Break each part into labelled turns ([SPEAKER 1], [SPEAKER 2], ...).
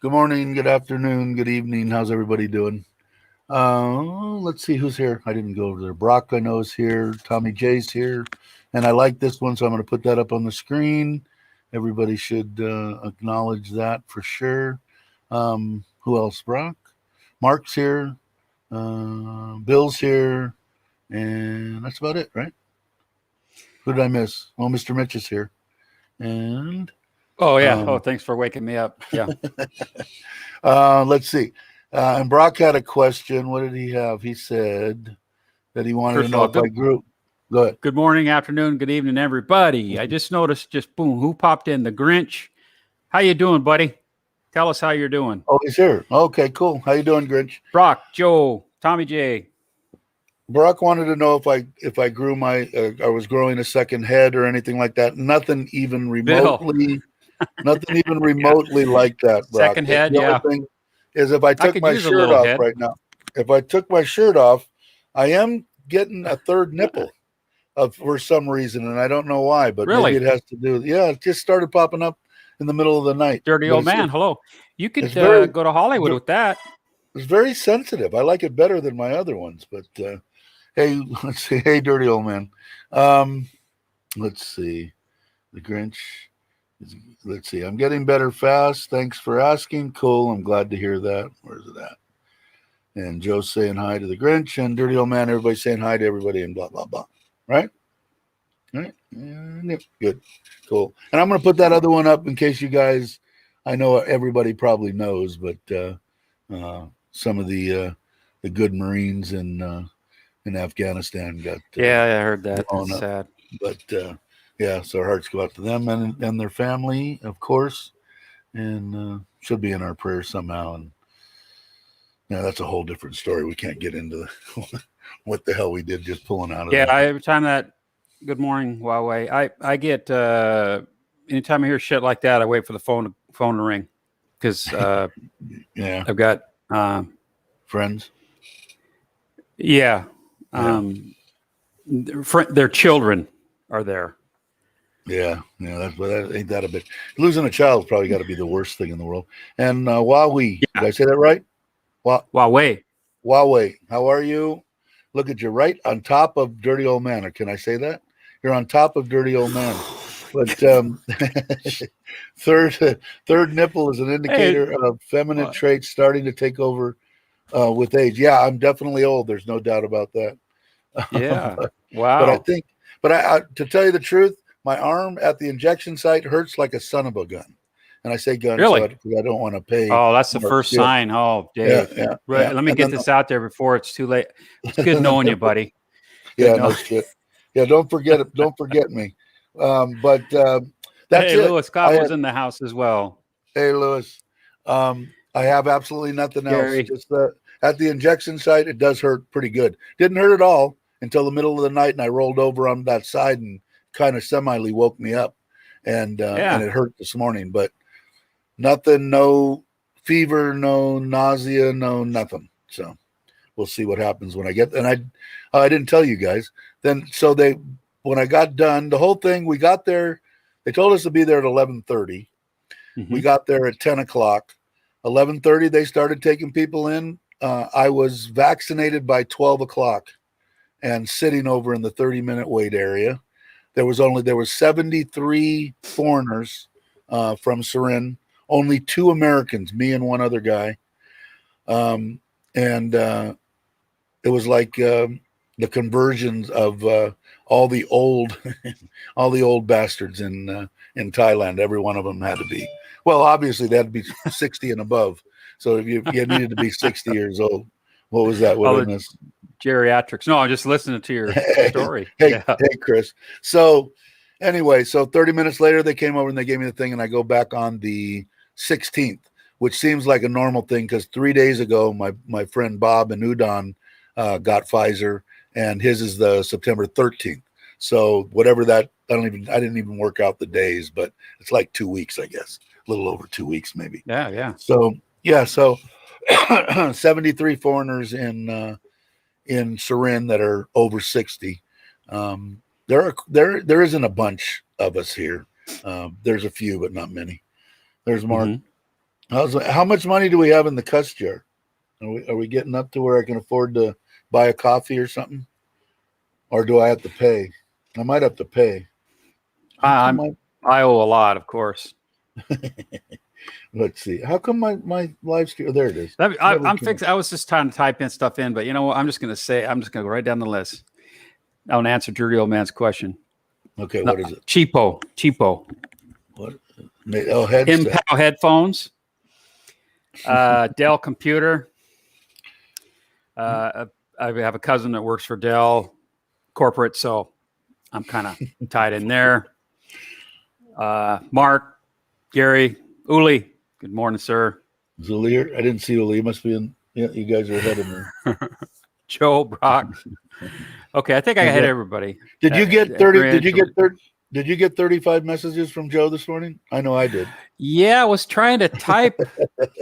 [SPEAKER 1] Good morning, good afternoon, good evening. How's everybody doing? Let's see who's here. I didn't go over there. Brock, I know, is here. Tommy J's here. And I like this one, so I'm going to put that up on the screen. Everybody should acknowledge that for sure. Who else? Brock? Mark's here. Bill's here. And that's about it, right? Who did I miss? Oh, Mr. Mitch is here. And
[SPEAKER 2] oh yeah. Thanks for waking me up. Yeah.
[SPEAKER 1] Let's see. And Brock had a question. What did he have? He said that he wanted to know if I grew. Go ahead.
[SPEAKER 2] Good morning, afternoon, good evening, everybody. I just noticed, boom, who popped in? The Grinch. How you doing, buddy? Tell us how you're doing.
[SPEAKER 1] Oh, he's here. Okay, cool. How you doing, Grinch?
[SPEAKER 2] Brock, Joe, Tommy J.
[SPEAKER 1] Brock wanted to know if I grew I was growing a second head or anything like that. Nothing even remotely. Nothing even remotely like that, Brock.
[SPEAKER 2] Second head,
[SPEAKER 1] the only thing is if I took my shirt off right now. If I took my shirt off, I am getting a third nipple for some reason, and I don't know why, but
[SPEAKER 2] really?
[SPEAKER 1] Maybe it has to do. Yeah, it just started popping up in the middle of the night.
[SPEAKER 2] Dirty old man. Hello. You could go to Hollywood with that.
[SPEAKER 1] It's very sensitive. I like it better than my other ones, but hey, let's see. Hey, dirty old man. Let's see. The Grinch. Let's see. I'm getting better fast. Thanks for asking. Cool. I'm glad to hear that. Where's it at? And Joe's saying hi to the Grinch and dirty old man. Everybody's saying hi to everybody and blah, blah, blah. Right? Right? Yeah, good. Cool. And I'm going to put that other one up in case you guys, I know everybody probably knows, but some of the good Marines in Afghanistan got.
[SPEAKER 2] Yeah, I heard that. That's sad.
[SPEAKER 1] But, yeah, so our hearts go out to them and their family, of course, and should be in our prayers somehow. And yeah, that's a whole different story. We can't get into what the hell we did just pulling out of that.
[SPEAKER 2] Every time that good morning, Huawei, I get anytime I hear shit like that, I wait for the phone to ring because
[SPEAKER 1] yeah,
[SPEAKER 2] I've got
[SPEAKER 1] friends.
[SPEAKER 2] Yeah, their children are there.
[SPEAKER 1] Yeah, that ain't that a bit. Losing a child's probably got to be the worst thing in the world. And Huawei, did I say that right?
[SPEAKER 2] Huawei,
[SPEAKER 1] how are you? Look at you, right on top of dirty old man. Or can I say that? You're on top of dirty old man. But third nipple is an indicator of feminine traits starting to take over with age. Yeah, I'm definitely old. There's no doubt about that.
[SPEAKER 2] Yeah, wow.
[SPEAKER 1] But I think, to tell you the truth, my arm at the injection site hurts like a son of a gun. And I say gun
[SPEAKER 2] really?
[SPEAKER 1] because I don't want to pay.
[SPEAKER 2] Oh, that's the first sign. Oh, Dave.
[SPEAKER 1] Yeah.
[SPEAKER 2] Let me get this out there before it's too late. It's good knowing you, buddy.
[SPEAKER 1] No shit. Yeah, don't forget it. Don't forget me. But that's it.
[SPEAKER 2] Lewis Scott was in the house as well.
[SPEAKER 1] Hey, Lewis. I have absolutely nothing else. Just at the injection site, it does hurt pretty good. Didn't hurt at all until the middle of the night, and I rolled over on that side and kind of semi woke me up, and it hurt this morning. But nothing, no fever, no nausea, no nothing. So we'll see what happens when I get. And I didn't tell you guys. Then when I got done, the whole thing, we got there. They told us to be there at 11:30. Mm-hmm. We got there at 10 o'clock. 11:30, they started taking people in. I was vaccinated by 12 o'clock and sitting over in the 30-minute wait area. There were 73 foreigners from Surin, only 2 Americans, me and one other guy. And it was like the conversions of all the old bastards in Thailand. Every one of them had to be. Well, obviously they had to be 60 and above. So if you needed to be 60 years old. What was that?
[SPEAKER 2] Geriatrics. No, I'm just listening to your story.
[SPEAKER 1] Hey, Chris. So anyway, 30 minutes later, they came over and they gave me the thing, and I go back on the 16th, which seems like a normal thing because 3 days ago, my friend Bob in Udon got Pfizer, and his is the September 13th. So whatever that, I didn't even work out the days, but it's like 2 weeks, I guess, a little over 2 weeks maybe.
[SPEAKER 2] Yeah.
[SPEAKER 1] So 73 foreigners in Surin that are over 60. There isn't a bunch of us here. There's a few, but not many. There's Mark. Mm-hmm. How much money do we have in the cuss jar? Are we getting up to where I can afford to buy a coffee or something? Or do I have to pay? I might have to pay.
[SPEAKER 2] I owe a lot, of course.
[SPEAKER 1] Let's see. How come my live stream? There it is.
[SPEAKER 2] I'm fixing. I was just trying to type in stuff in, but you know what? I'm just going to go right down the list. I want to answer Dirty Old Man's question.
[SPEAKER 1] Okay, what is it?
[SPEAKER 2] Cheapo.
[SPEAKER 1] What? Oh,
[SPEAKER 2] headphones. Dell computer. I have a cousin that works for Dell corporate, so I'm kind of tied in there. Mark, Gary, Uli. Good morning, sir.
[SPEAKER 1] Is Uli here? I didn't see Uli. He must be in. Yeah, you guys are ahead of me.
[SPEAKER 2] Joe, Brock. Okay, I think I hit everybody.
[SPEAKER 1] Did you get 30? Did you get 30? Did you get 35 messages from Joe this morning? I know I did.
[SPEAKER 2] Yeah, I was trying to type,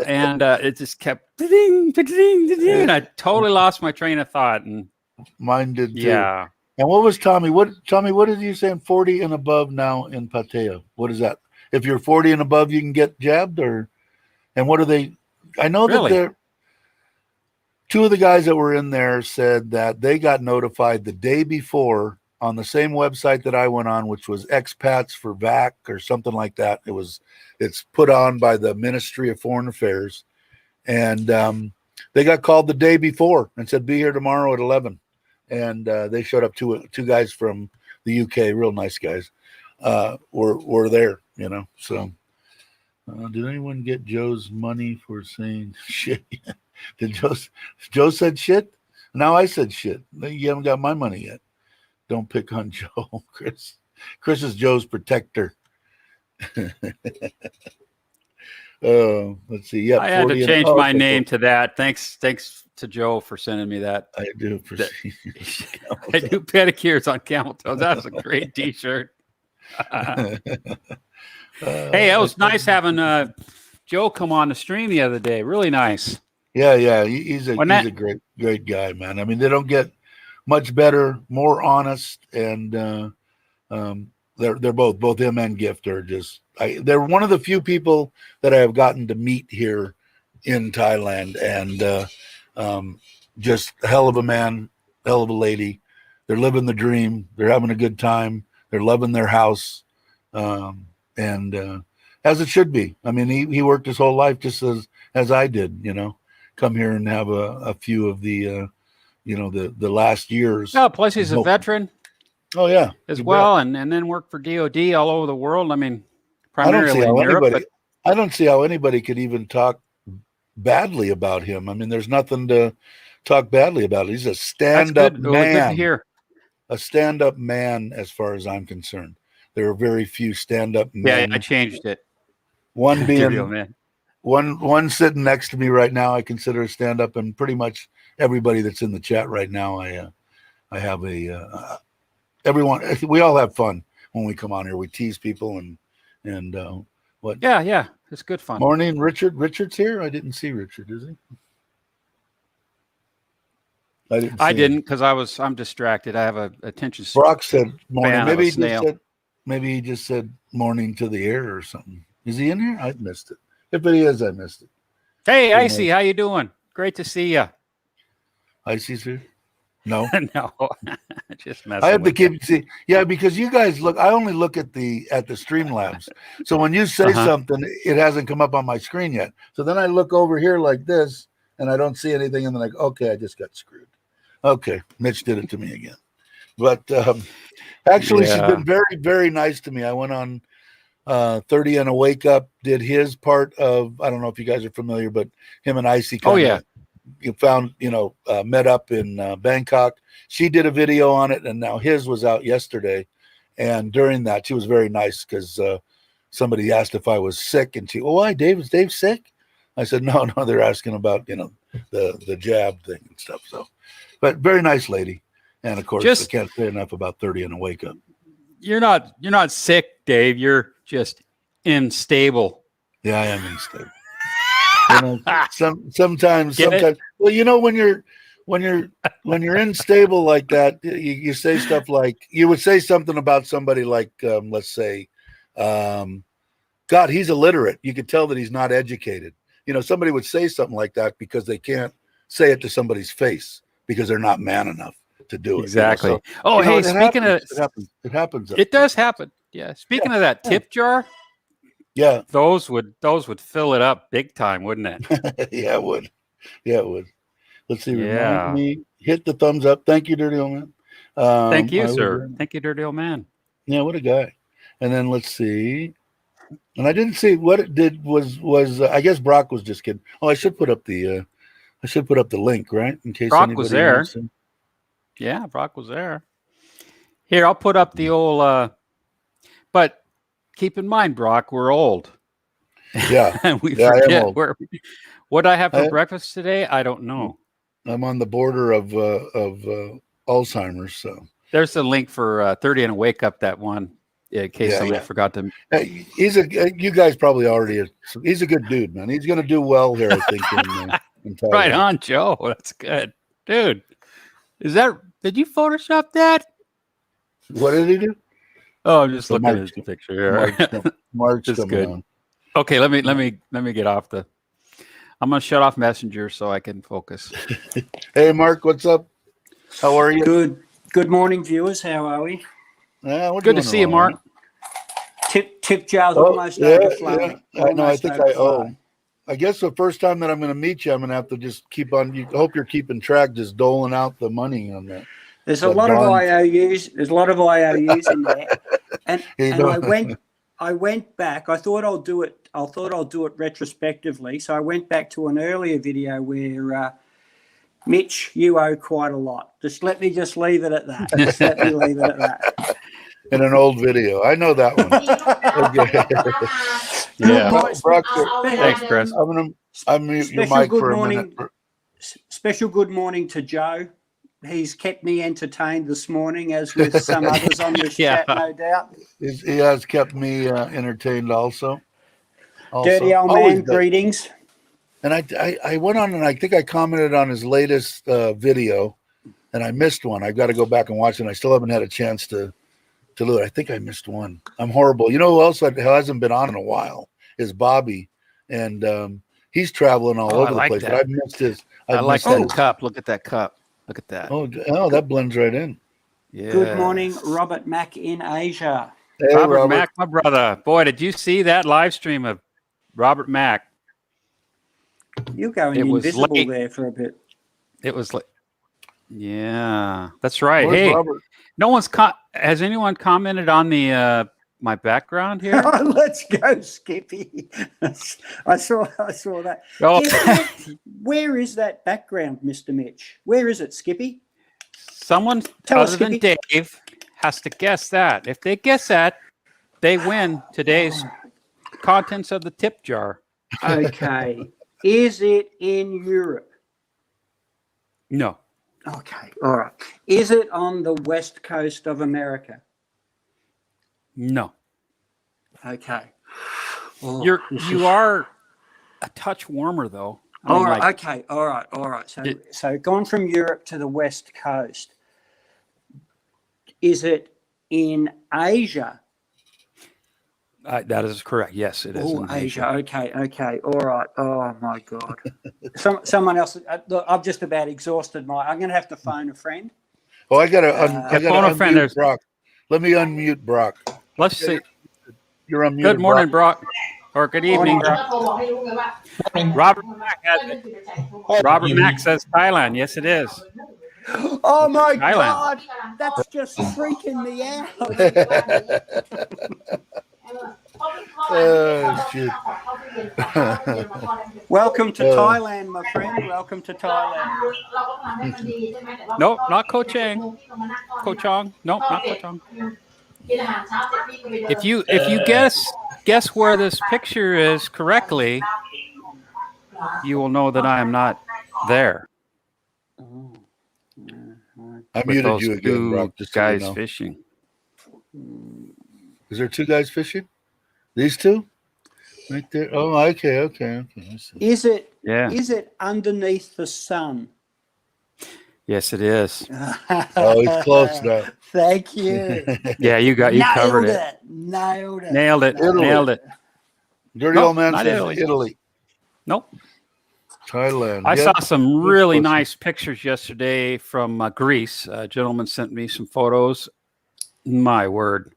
[SPEAKER 2] and it just kept ding, ding, ding, ding, and I totally lost my train of thought. And
[SPEAKER 1] mine did too.
[SPEAKER 2] Yeah.
[SPEAKER 1] And what was Tommy? What did you say? 40 and above now in Pattaya. What is that? If you're 40 and above, you can get jabbed, and what are they? I know that they're. Two of the guys that were in there said that they got notified the day before on the same website that I went on, which was Expats for VAC or something like that. It's put on by the Ministry of Foreign Affairs, and they got called the day before and said, be here tomorrow at 11. And they showed up. Two guys from the UK, real nice guys, were there, so did anyone get Joe's money for saying shit? Did Joe said shit? Now I said shit. You haven't got my money yet. Don't pick on Joe. Chris is Joe's protector. Let's see. Yeah,
[SPEAKER 2] I had to change my name to that. Thanks to Joe for sending me that.
[SPEAKER 1] I do appreciate
[SPEAKER 2] I do pedicures on camel toes. That's a great T-shirt. Hey, it was nice having Joe come on the stream the other day. Really nice.
[SPEAKER 1] Yeah. He's a great guy, man. I mean, they don't get much better, more honest, and they're both him and Gift are just. They're one of the few people that I have gotten to meet here in Thailand, and just a hell of a man, hell of a lady. They're living the dream. They're having a good time. They're loving their house. And as it should be. I mean, he worked his whole life just as I did, come here and have a few of the, the last years.
[SPEAKER 2] No, plus he's a veteran.
[SPEAKER 1] Oh yeah,
[SPEAKER 2] as well, and then worked for DOD all over the world. I mean, primarily in Europe.
[SPEAKER 1] I don't see how anybody could even talk badly about him. I mean, there's nothing to talk badly about. He's a stand-up man.
[SPEAKER 2] Good to hear.
[SPEAKER 1] A stand-up man, as far as I'm concerned. There are very few stand-up men.
[SPEAKER 2] Yeah, I changed it.
[SPEAKER 1] One being one sitting next to me right now, I consider a stand-up, and pretty much everybody that's in the chat right now, I have everyone. We all have fun when we come on here. We tease people and what?
[SPEAKER 2] Yeah, it's good fun.
[SPEAKER 1] Morning, Richard. Richard's here. I didn't see Richard. Is he?
[SPEAKER 2] I didn't because I'm distracted. I have a attention.
[SPEAKER 1] Brock said morning. Maybe he just said morning to the air or something. Is he in here? I missed it. If he is, I missed it.
[SPEAKER 2] Hey, Icy, how you doing? Great to see you.
[SPEAKER 1] Icy's here? No.
[SPEAKER 2] No. Just messing.
[SPEAKER 1] I have to keep because you guys look. I only look at the Streamlabs. So when you say something, it hasn't come up on my screen yet. So then I look over here like this, and I don't see anything, and then okay, I just got screwed. Okay, Mitch did it to me again. But actually, she's been very, very nice to me. I went on 30 and a Wake Up, did his part of, I don't know if you guys are familiar, but him and Icy met up in Bangkok. She did a video on it, and now his was out yesterday. And during that, she was very nice because somebody asked if I was sick, and she, why, Dave? Is Dave sick? I said, no, they're asking about, the jab thing and stuff. So, but very nice lady. And of course, I can't say enough about 30 and a Wake Up. You're
[SPEAKER 2] not sick, Dave. You're just unstable.
[SPEAKER 1] Yeah, I am unstable. Sometimes. Well, when you're unstable like that, you say stuff like, you would say something about somebody like, let's say, God, he's illiterate. You could tell that he's not educated. You know, somebody would say something like that because they can't say it to somebody's face because they're not man enough to do it.
[SPEAKER 2] Exactly.
[SPEAKER 1] You know? So,
[SPEAKER 2] oh, hey, speaking
[SPEAKER 1] happens.
[SPEAKER 2] of
[SPEAKER 1] it happens.
[SPEAKER 2] It does happen. Yeah. Speaking of that tip jar,
[SPEAKER 1] yeah,
[SPEAKER 2] those would fill it up big time, wouldn't it?
[SPEAKER 1] yeah, it would. Yeah, it would. Let's see.
[SPEAKER 2] Yeah.
[SPEAKER 1] Remind me. Hit the thumbs up. Thank you, Dirty Old Man.
[SPEAKER 2] Thank you, sir. Thank you, Dirty Old Man.
[SPEAKER 1] Yeah, what a guy. And then let's see. And I didn't see what it did was I guess Brock was just kidding. Oh, I should put up the link, right? In case
[SPEAKER 2] Brock was there. Yeah, Brock was there. Here, I'll put up the old but keep in mind, Brock, we're old.
[SPEAKER 1] Yeah.
[SPEAKER 2] And we forget what I have for breakfast today. I don't know.
[SPEAKER 1] I'm on the border of Alzheimer's, so
[SPEAKER 2] there's the link for 30 and a wake up, that one. In case somebody forgot to.
[SPEAKER 1] You guys probably already. He's a good dude, man. He's going to do well here, I think. in Thailand.
[SPEAKER 2] Right on, Joe. That's good, dude. Did you Photoshop that?
[SPEAKER 1] What did he do?
[SPEAKER 2] Oh, I'm just looking at his picture here.
[SPEAKER 1] Mark's
[SPEAKER 2] just good. On. Okay, let me get off the. I'm going to shut off Messenger so I can focus.
[SPEAKER 1] Hey, Mark, what's up? How are you?
[SPEAKER 3] Good morning, viewers. How are we?
[SPEAKER 2] Good to see you, Mark.
[SPEAKER 3] Tip jar's almost overflowing.
[SPEAKER 1] Yeah. I guess the first time that I'm going to meet you, I'm going to have to just keep on. I hope you're keeping track, just doling out the money on that.
[SPEAKER 3] There's a lot of IOUs. There's a lot of IOUs in there, and I went back. I thought I'll do it retrospectively. So I went back to an earlier video where Mitch, you owe quite a lot. Let me leave it at that. Just let me leave it at that.
[SPEAKER 1] In an old video. I know that one.
[SPEAKER 2] Yeah.
[SPEAKER 1] Brock,
[SPEAKER 2] thanks, Chris.
[SPEAKER 1] I'm going to unmute your mic for a minute.
[SPEAKER 3] Special good morning to Joe. He's kept me entertained this morning, as with some others on this chat, no doubt.
[SPEAKER 1] He has kept me entertained also.
[SPEAKER 3] Dirty Old Man, greetings.
[SPEAKER 1] And I went on and I think I commented on his latest video, and I missed one. I've got to go back and watch it. And I still haven't had a chance to do it. I think I missed one. I'm horrible. You know who else hasn't been on in a while is Bobby, and he's traveling all over the place.
[SPEAKER 2] That.
[SPEAKER 1] But I've missed his.
[SPEAKER 2] I like that cup. Look at that cup. Look at that.
[SPEAKER 1] Oh, that blends right in.
[SPEAKER 3] Yeah. Good morning, Robert Mack in Asia.
[SPEAKER 1] Hey,
[SPEAKER 2] Robert Mack, my brother. Boy, did you see that live stream of Robert Mack?
[SPEAKER 3] You're going invisible there for a bit.
[SPEAKER 2] It was like, yeah, that's right.
[SPEAKER 1] Where's
[SPEAKER 2] hey,
[SPEAKER 1] Robert?
[SPEAKER 2] No one's has anyone commented on the my background here?
[SPEAKER 3] Let's go, Skippy. I saw that.
[SPEAKER 2] Oh.
[SPEAKER 3] Where is that background, Mr. Mitch? Where is it, Skippy?
[SPEAKER 2] Someone other than Dave has to guess that. If they guess that, they win today's contents of the tip jar.
[SPEAKER 3] Okay. Is it in Europe?
[SPEAKER 2] No.
[SPEAKER 3] Okay. All right. Is it on the west coast of America?
[SPEAKER 2] No.
[SPEAKER 3] Okay.
[SPEAKER 2] Oh, you are a touch warmer though.
[SPEAKER 3] All right. Okay. All right. So gone from Europe to the west coast. Is it in Asia?
[SPEAKER 2] That is correct. Yes, it is.
[SPEAKER 3] Oh, Asia. Okay. All right. Oh my God. Someone else. Look, I've just about exhausted I'm going to have to phone a friend.
[SPEAKER 1] Oh, I got to unmute Brock. Let me unmute Brock.
[SPEAKER 2] Let's see.
[SPEAKER 1] You're unmuted.
[SPEAKER 2] Good morning, Brock. Or good evening, Brock. Robert Mack says Thailand. Yes, it is.
[SPEAKER 3] Oh my God. That's just freaking me out.
[SPEAKER 1] Oh, shit.
[SPEAKER 3] Welcome to Thailand, my friend. Welcome to Thailand.
[SPEAKER 2] Nope, not Ko Chang. Ko Chong. Nope, not Ko Chong. If you guess where this picture is correctly, you will know that I am not there.
[SPEAKER 1] I muted you again, Brock.
[SPEAKER 2] Just guys fishing.
[SPEAKER 1] Is there two guys fishing? These two? Right there. Oh, okay.
[SPEAKER 3] Is it underneath the sun?
[SPEAKER 2] Yes, it is.
[SPEAKER 1] Oh, he's close now.
[SPEAKER 3] Thank you.
[SPEAKER 2] Yeah, you covered it.
[SPEAKER 3] Nailed it.
[SPEAKER 2] Nailed it.
[SPEAKER 1] Dirty
[SPEAKER 2] Nope,
[SPEAKER 1] old man
[SPEAKER 2] not
[SPEAKER 1] says
[SPEAKER 2] Italy.
[SPEAKER 1] Italy.
[SPEAKER 2] Nope.
[SPEAKER 1] Thailand.
[SPEAKER 2] I
[SPEAKER 1] Yep.
[SPEAKER 2] saw some really nice pictures yesterday from Greece. A gentleman sent me some photos. My word.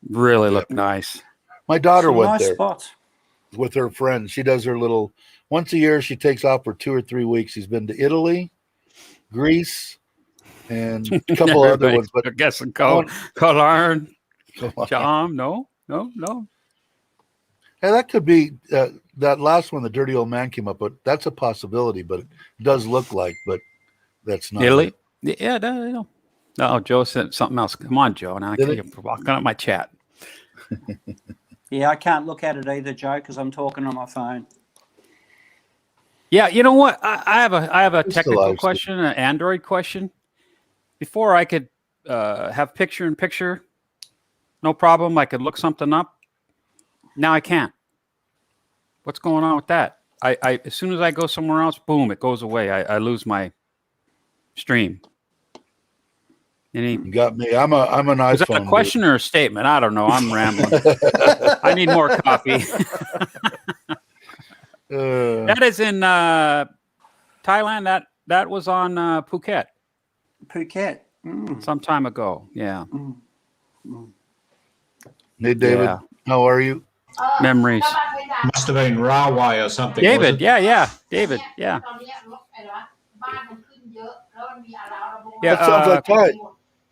[SPEAKER 2] Really looked nice.
[SPEAKER 1] My daughter
[SPEAKER 3] Some
[SPEAKER 1] went
[SPEAKER 3] nice
[SPEAKER 1] there
[SPEAKER 3] spots.
[SPEAKER 1] with her friends. She does her little, once a year, she takes off for 2 or 3 weeks. She's been to Italy, Greece, and a couple other ones. But
[SPEAKER 2] I guess Cologne, Jam. No.
[SPEAKER 1] Hey, that could be that last one, the dirty old man came up, but that's a possibility. But it does look like, but that's not
[SPEAKER 2] Italy.
[SPEAKER 1] it.
[SPEAKER 2] Yeah, no. No, Joe said something else. Come on, Joe. Now I can't walk on my chat.
[SPEAKER 3] Yeah, I can't look at it either, Joe, because I'm talking on my phone.
[SPEAKER 2] Yeah, you know what? I have a technical question, an Android question. Before I could have picture-in-picture, no problem. I could look something up. Now I can't. What's going on with that? I as soon as I go somewhere else, boom, it goes away. I lose my stream.
[SPEAKER 1] You got me. I'm an iPhone.
[SPEAKER 2] Was that a question or a statement? I don't know. I'm rambling. I need more coffee. That is in Thailand. That was on Phuket.
[SPEAKER 3] Phuket.
[SPEAKER 2] Some time ago. Yeah.
[SPEAKER 1] Hey, David. How are you?
[SPEAKER 2] Memories.
[SPEAKER 4] Must have been Rawai or something.
[SPEAKER 2] David. Yeah. David. Yeah.
[SPEAKER 1] That sounds like Thai.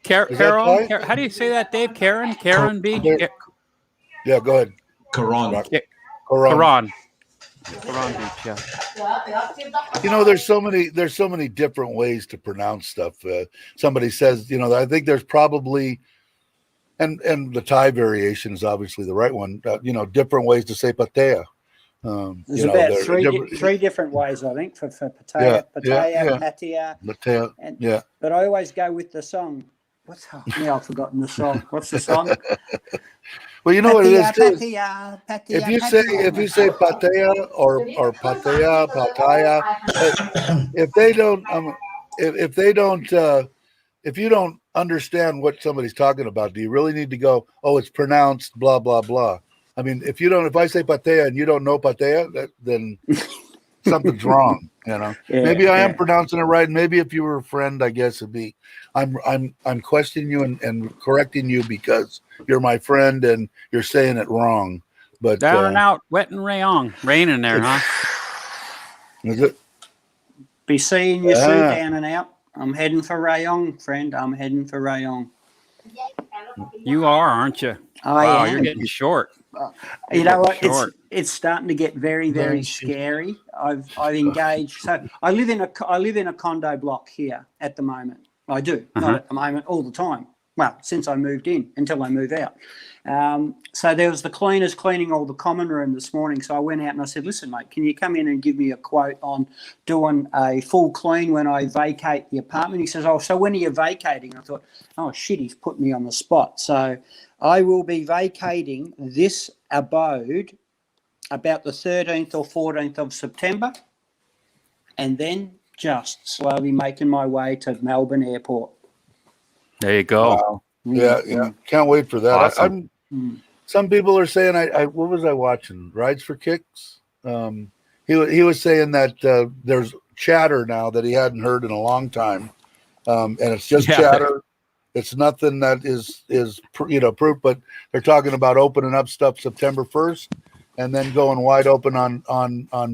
[SPEAKER 2] Carol, how do you say that, Dave? Karen B?
[SPEAKER 1] Yeah, go ahead.
[SPEAKER 4] Karan.
[SPEAKER 2] Karan Beach, yeah.
[SPEAKER 1] You know, there's so many different ways to pronounce stuff. Somebody says, I think there's probably, and the Thai variation is obviously the right one. Different ways to say patea.
[SPEAKER 3] There's about three different ways, I think, for patea, patea. But I always go with the song. Now I've forgotten the song. What's the song?
[SPEAKER 1] Well, you know what it is too.
[SPEAKER 3] Patea,
[SPEAKER 1] If you say patea or pataya, if you don't understand what somebody's talking about, do you really need to go, oh, it's pronounced blah blah blah? I mean, if I say patea and you don't know patea, then something's wrong. Maybe I am pronouncing it right. Maybe if you were a friend, I guess it'd be. I'm questioning you and correcting you because you're my friend and you're saying it wrong. But
[SPEAKER 2] down and out, wet and raining there, huh?
[SPEAKER 1] Is it?
[SPEAKER 3] Be seeing you soon, down and out. I'm heading for Rayong, friend. I'm heading for Rayong.
[SPEAKER 2] You are, aren't you?
[SPEAKER 3] Wow,
[SPEAKER 2] you're getting short.
[SPEAKER 3] You know what? It's starting to get very, very scary. I've engaged. So I live in a condo block here at the moment. I do, not at the moment, all the time. Well, since I moved in until I move out. So there was the cleaners cleaning all the common room this morning. So I went out and I said, listen, mate, can you come in and give me a quote on doing a full clean when I vacate the apartment? He says, oh, so when are you vacating? I thought, oh, shit, he's put me on the spot. So I will be vacating this abode about the 13th or 14th of September and then just slowly making my way to Melbourne Airport.
[SPEAKER 2] There you go.
[SPEAKER 1] Wow. Yeah. Can't wait for that.
[SPEAKER 2] Awesome.
[SPEAKER 1] Some people are saying, what was I watching? Rides for Kicks? He was saying that there's chatter now that he hadn't heard in a long time. And it's just chatter. It's nothing that is proof, but they're talking about opening up stuff September 1st and then going wide open on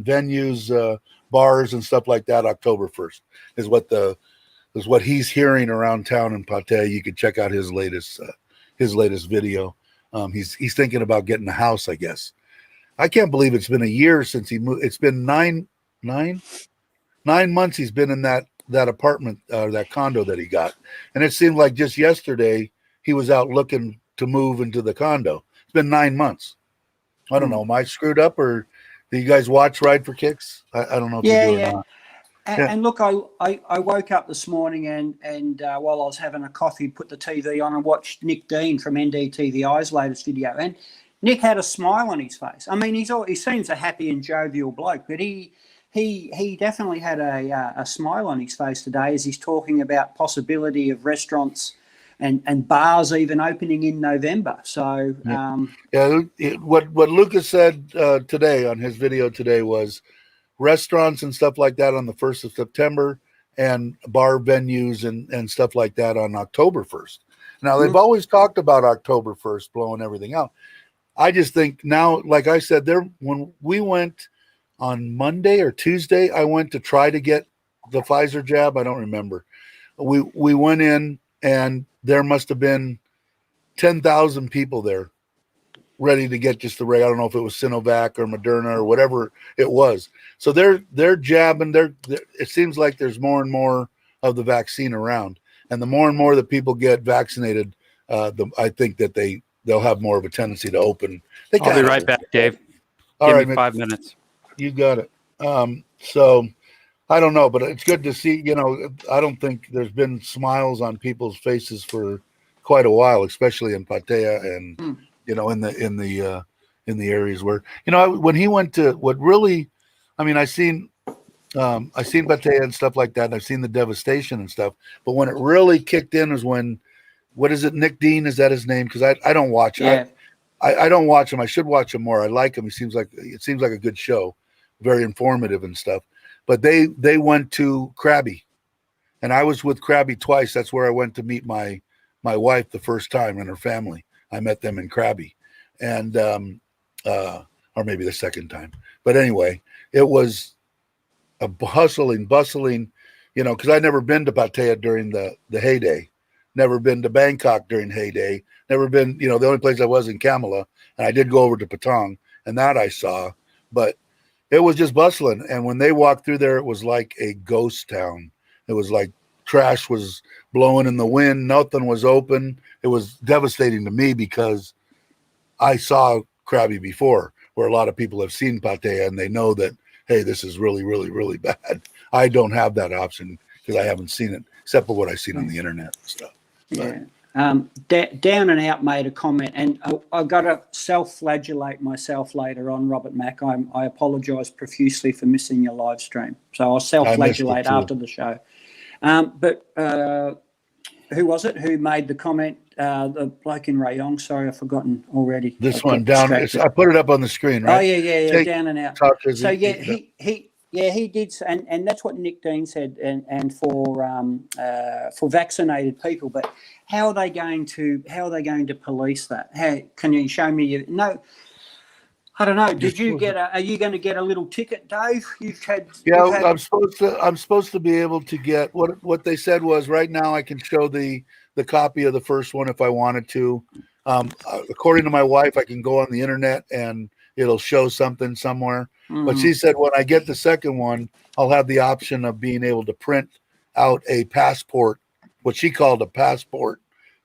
[SPEAKER 1] venues, bars and stuff like that. October 1st is what he's hearing around town in Pattaya. You can check out his latest video. He's thinking about getting a house, I guess. I can't believe it's been a year since he moved. It's been nine months he's been in that apartment, that condo that he got. And it seemed like just yesterday he was out looking to move into the condo. It's been 9 months. I don't know. Am I screwed up, or do you guys watch Ride for Kicks? I don't know if you do or not.
[SPEAKER 3] And look, I woke up this morning and while I was having a coffee, put the TV on and watched Nick Dean from NDTVI's latest video. And Nick had a smile on his face. I mean, he seems a happy and jovial bloke, but he definitely had a smile on his face today as he's talking about possibility of restaurants and bars even opening in November. So
[SPEAKER 1] what Lucas said today on his video today was restaurants and stuff like that on the 1st of September, and bar venues and stuff like that on October 1st. Now they've always talked about October 1st blowing everything out. I just think now, like I said, when we went on Monday or Tuesday, I went to try to get the Pfizer jab. I don't remember. We went in, and there must have been 10,000 people there ready to get just the I don't know if it was Sinovac or Moderna or whatever it was. So they're jabbing. It seems like there's more and more of the vaccine around, and the more and more that people get vaccinated, I think that they'll have more of a tendency to open.
[SPEAKER 2] I'll be right back, Dave.
[SPEAKER 1] All
[SPEAKER 2] Give
[SPEAKER 1] right,
[SPEAKER 2] me 5 minutes.
[SPEAKER 1] You got it. So I don't know, but it's good to see. I don't think there's been smiles on people's faces for quite a while, especially in Pattaya and in the areas where when he went to I've seen Pattaya and stuff like that, and I've seen the devastation and stuff. But when it really kicked in was when, what is it, Nick Dean? Is that his name? Because I don't watch.
[SPEAKER 3] Yeah.
[SPEAKER 1] I don't watch him. I should watch him more. I like him. It seems like a good show, very informative and stuff. But they went to Krabi, and I was with Krabi twice. That's where I went to meet my wife the first time and her family. I met them in Krabi, and or maybe the second time. But anyway, it was a bustling, because I'd never been to Pattaya during the heyday, never been to Bangkok during heyday, never been, the only place I was in Kamala, and I did go over to Patong, and that I saw, but it was just bustling. And when they walked through there, it was like a ghost town. It was like trash was blowing in the wind. Nothing was open. It was devastating to me because I saw Krabi before, where a lot of people have seen Pattaya and they know that, hey, this is really, really, really bad. I don't have that option because I haven't seen it except for what I've seen on the internet and stuff.
[SPEAKER 3] Yeah. Down and Out made a comment, and I've got to self-flagellate myself later on, Robert Mack. I apologise profusely for missing your live stream. So I'll self-flagellate after the show. But who was it who made the comment? The bloke in Rayong. Sorry, I've forgotten already.
[SPEAKER 1] This one down. I put it up on the screen, right?
[SPEAKER 3] Oh yeah. Down and Out. So he did, and that's what Nick Dean said. And for vaccinated people, but how are they going to police that? How can you show me? No. I don't know. Did you are you going to get a little ticket, Dave? I'm
[SPEAKER 1] supposed to be able to get what they said was right now I can show the copy of the first one if I wanted to. According to my wife, I can go on the internet and it'll show something somewhere. But she said when I get the second one, I'll have the option of being able to print out a passport, what she called a passport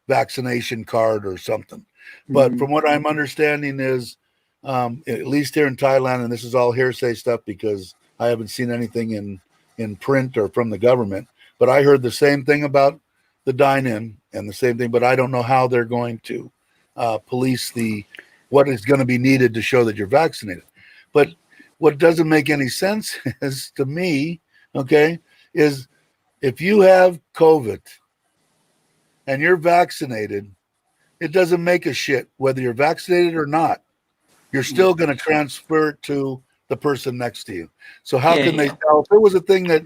[SPEAKER 1] vaccination card or something. But from what I'm understanding is, at least here in Thailand, and this is all hearsay stuff because I haven't seen anything in print or from the government, but I heard the same thing about the dine-in and the same thing, but I don't know how they're going to police what is going to be needed to show that you're vaccinated. But what doesn't make any sense is, to me, is if you have COVID and you're vaccinated, it doesn't make a shit whether you're vaccinated or not. You're still going to transfer it to the person next to you. So how can they tell? If it was a thing that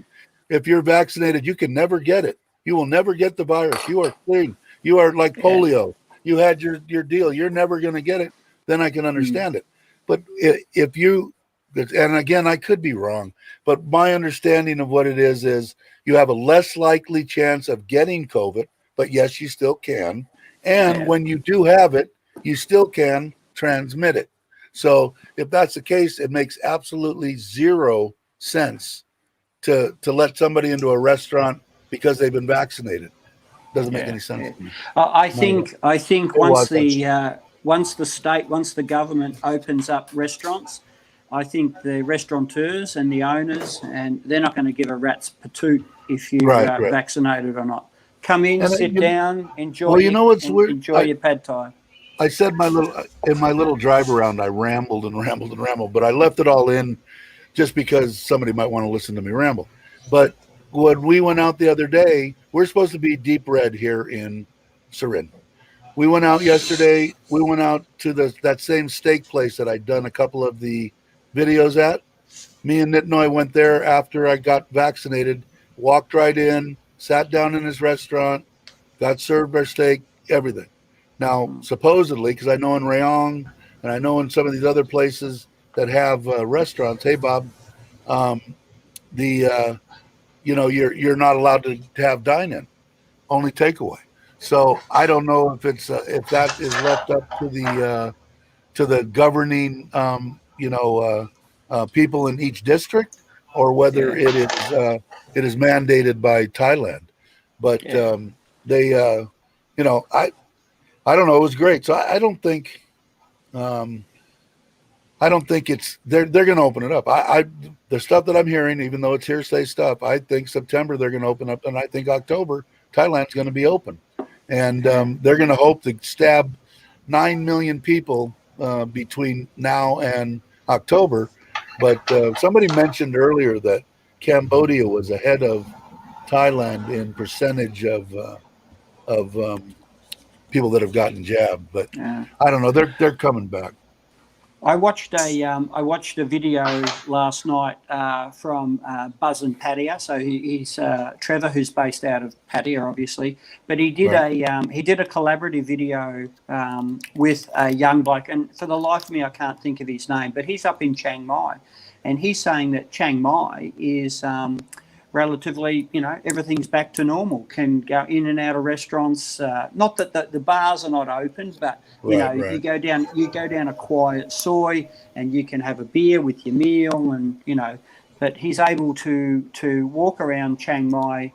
[SPEAKER 1] if you're vaccinated, you can never get it. You will never get the virus. You are clean. You are like polio. You had your deal. You're never going to get it. Then I can understand it. But if you, and again, I could be wrong, but my understanding of what it is you have a less likely chance of getting COVID, but yes, you still can. And when you do have it, you still can transmit it. So if that's the case, it makes absolutely zero sense to let somebody into a restaurant because they've been vaccinated. Doesn't make any sense to me.
[SPEAKER 3] I think once the government opens up restaurants, I think the restaurateurs and the owners, and they're not going to give a rat's patoot if you're vaccinated or not. Come in, sit down, enjoy. Enjoy your pad thai.
[SPEAKER 1] I said in my little drive around, I rambled, but I left it all in just because somebody might want to listen to me ramble. But when we went out the other day, we're supposed to be deep red here in Surin. We went out yesterday. We went out to that same steak place that I'd done a couple of the videos at. Me and Nitnoy went there after I got vaccinated, walked right in, sat down in his restaurant, got served our steak, everything. Now, supposedly, because I know in Rayong and I know in some of these other places that have restaurants, hey, Bob, you're not allowed to have dine-in, only takeaway. So I don't know if it's if that is left up to the governing people in each district, or whether it is mandated by Thailand. But they I don't know. It was great. So I don't think it's they're going to open it up. The stuff that I'm hearing, even though it's hearsay stuff, I think September they're going to open up, and I think October Thailand's going to be open. And they're going to hope to stab 9 million people between now and October. But somebody mentioned earlier that Cambodia was ahead of Thailand in percentage of people that have gotten jabbed. But I don't know. They're coming back.
[SPEAKER 3] I watched a video last night from Buzz and Pattaya. So he's Trevor, who's based out of Pattaya, obviously. But he did a collaborative video with a young bloke, and for the life of me, I can't think of his name. But he's up in Chiang Mai, and he's saying that Chiang Mai is relatively, everything's back to normal. Can go in and out of restaurants. Not that the bars are not open, but you go down a quiet soy and you can have a beer with your meal, and But he's able to walk around Chiang Mai,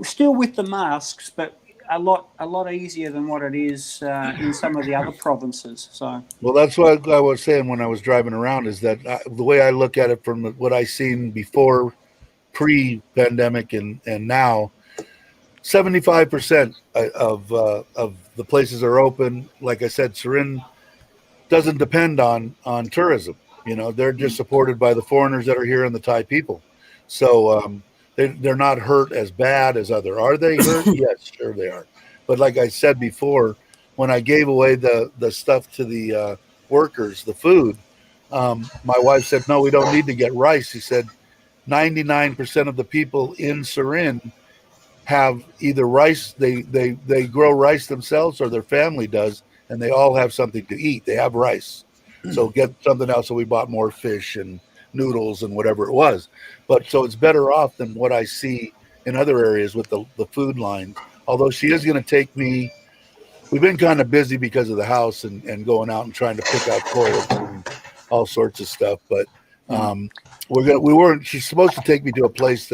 [SPEAKER 3] still with the masks, but a lot easier than what it is in some of the other provinces. So
[SPEAKER 1] well, that's what I was saying when I was driving around, is that the way I look at it from what I seen before, pre-pandemic and now, 75% of the places are open. Like I said, Surin doesn't depend on tourism. They're just supported by the foreigners that are here and the Thai people. So they're not hurt as bad as other. Are they hurt? Yes, sure they are. But like I said before, when I gave away the stuff to the workers, the food, my wife said, no, we don't need to get rice. She said, 99% of the people in Surin have either rice, they grow rice themselves, or their family does, and they all have something to eat. They have rice. So get something else. So we bought more fish and noodles and whatever it was. But so it's better off than what I see in other areas with the food lines. Although she is going to take me, we've been kind of busy because of the house and going out and trying to pick out toilets and all sorts of stuff. But she's supposed to take me to a place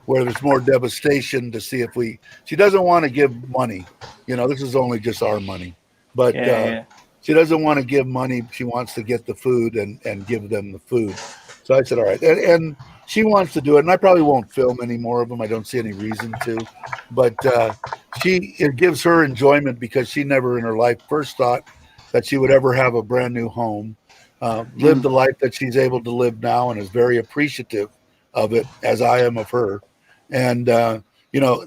[SPEAKER 1] where there's more devastation to see if she doesn't want to give money. This is only just our money, but she doesn't want to give money. She wants to get the food and give them the food. So I said, all right. And she wants to do it, and I probably won't film any more of them. I don't see any reason to, but it gives her enjoyment, because she never in her life first thought that she would ever have a brand new home. Live the life that she's able to live now, and is very appreciative of it, as I am of her. And,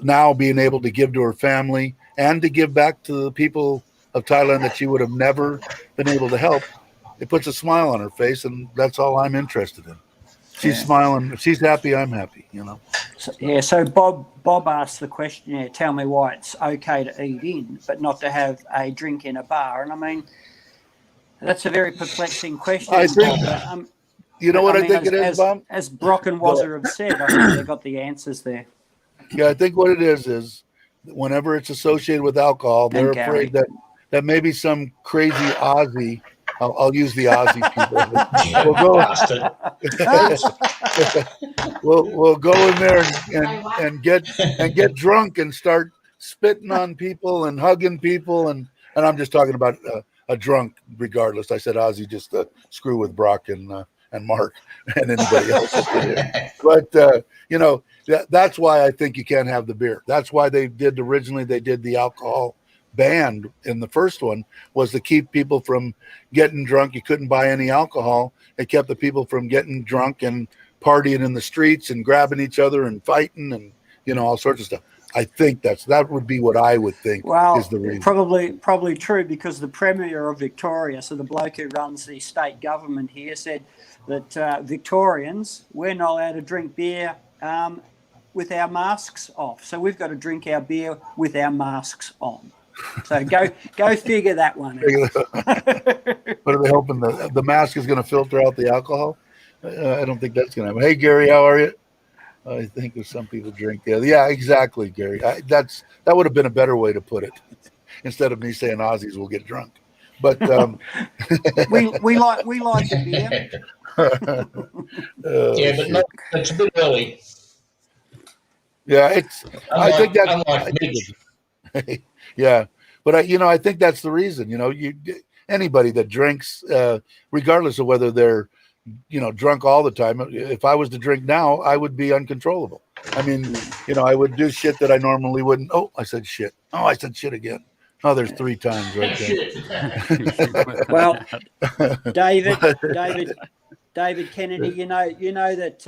[SPEAKER 1] now being able to give to her family and to give back to the people of Thailand that she would have never been able to help, it puts a smile on her face, and that's all I'm interested in. She's smiling. If she's happy, I'm happy,
[SPEAKER 3] So Bob asked the question, tell me why it's okay to eat in, but not to have a drink in a bar. And I mean, that's a very perplexing question.
[SPEAKER 1] I think, I think it is, Bob?
[SPEAKER 3] As Brock and Wazzer have said, I think they've got the answers there.
[SPEAKER 1] Yeah, I think what it is whenever it's associated with alcohol, they're afraid that maybe some crazy Aussie, I'll use the Aussie people. We'll go in there and get drunk and start spitting on people and hugging people, and I'm just talking about a drunk regardless. I said Aussie just to screw with Brock and Mark and anybody else. But that's why I think you can't have the beer. That's why they did the alcohol ban in the first one, was to keep people from getting drunk. You couldn't buy any alcohol. It kept the people from getting drunk and partying in the streets and grabbing each other and fighting and all sorts of stuff. I think that would be what I would think is the reason.
[SPEAKER 3] Probably true, because the Premier of Victoria, so the bloke who runs the state government here, said that Victorians, we're not allowed to drink beer with our masks off. So we've got to drink our beer with our masks on. So go figure that one out.
[SPEAKER 1] What are they hoping the mask is going to filter out the alcohol? I don't think that's going to happen. Hey, Gary, how are you? I think there's some people drink there. Yeah, exactly, Gary. That would have been a better way to put it, instead of me saying Aussies will get drunk. But
[SPEAKER 3] we like the beer.
[SPEAKER 4] Yeah, but no, it's a bit early.
[SPEAKER 1] Yeah, I think that.
[SPEAKER 4] Unlike Mitch.
[SPEAKER 1] Yeah, but I think that's the reason. Anybody that drinks, regardless of whether they're drunk all the time. If I was to drink now, I would be uncontrollable. I mean, I would do shit that I normally wouldn't. Oh, I said shit. Oh, I said shit again. Oh, there's 3 times right there.
[SPEAKER 3] Well, David Kennedy, you know that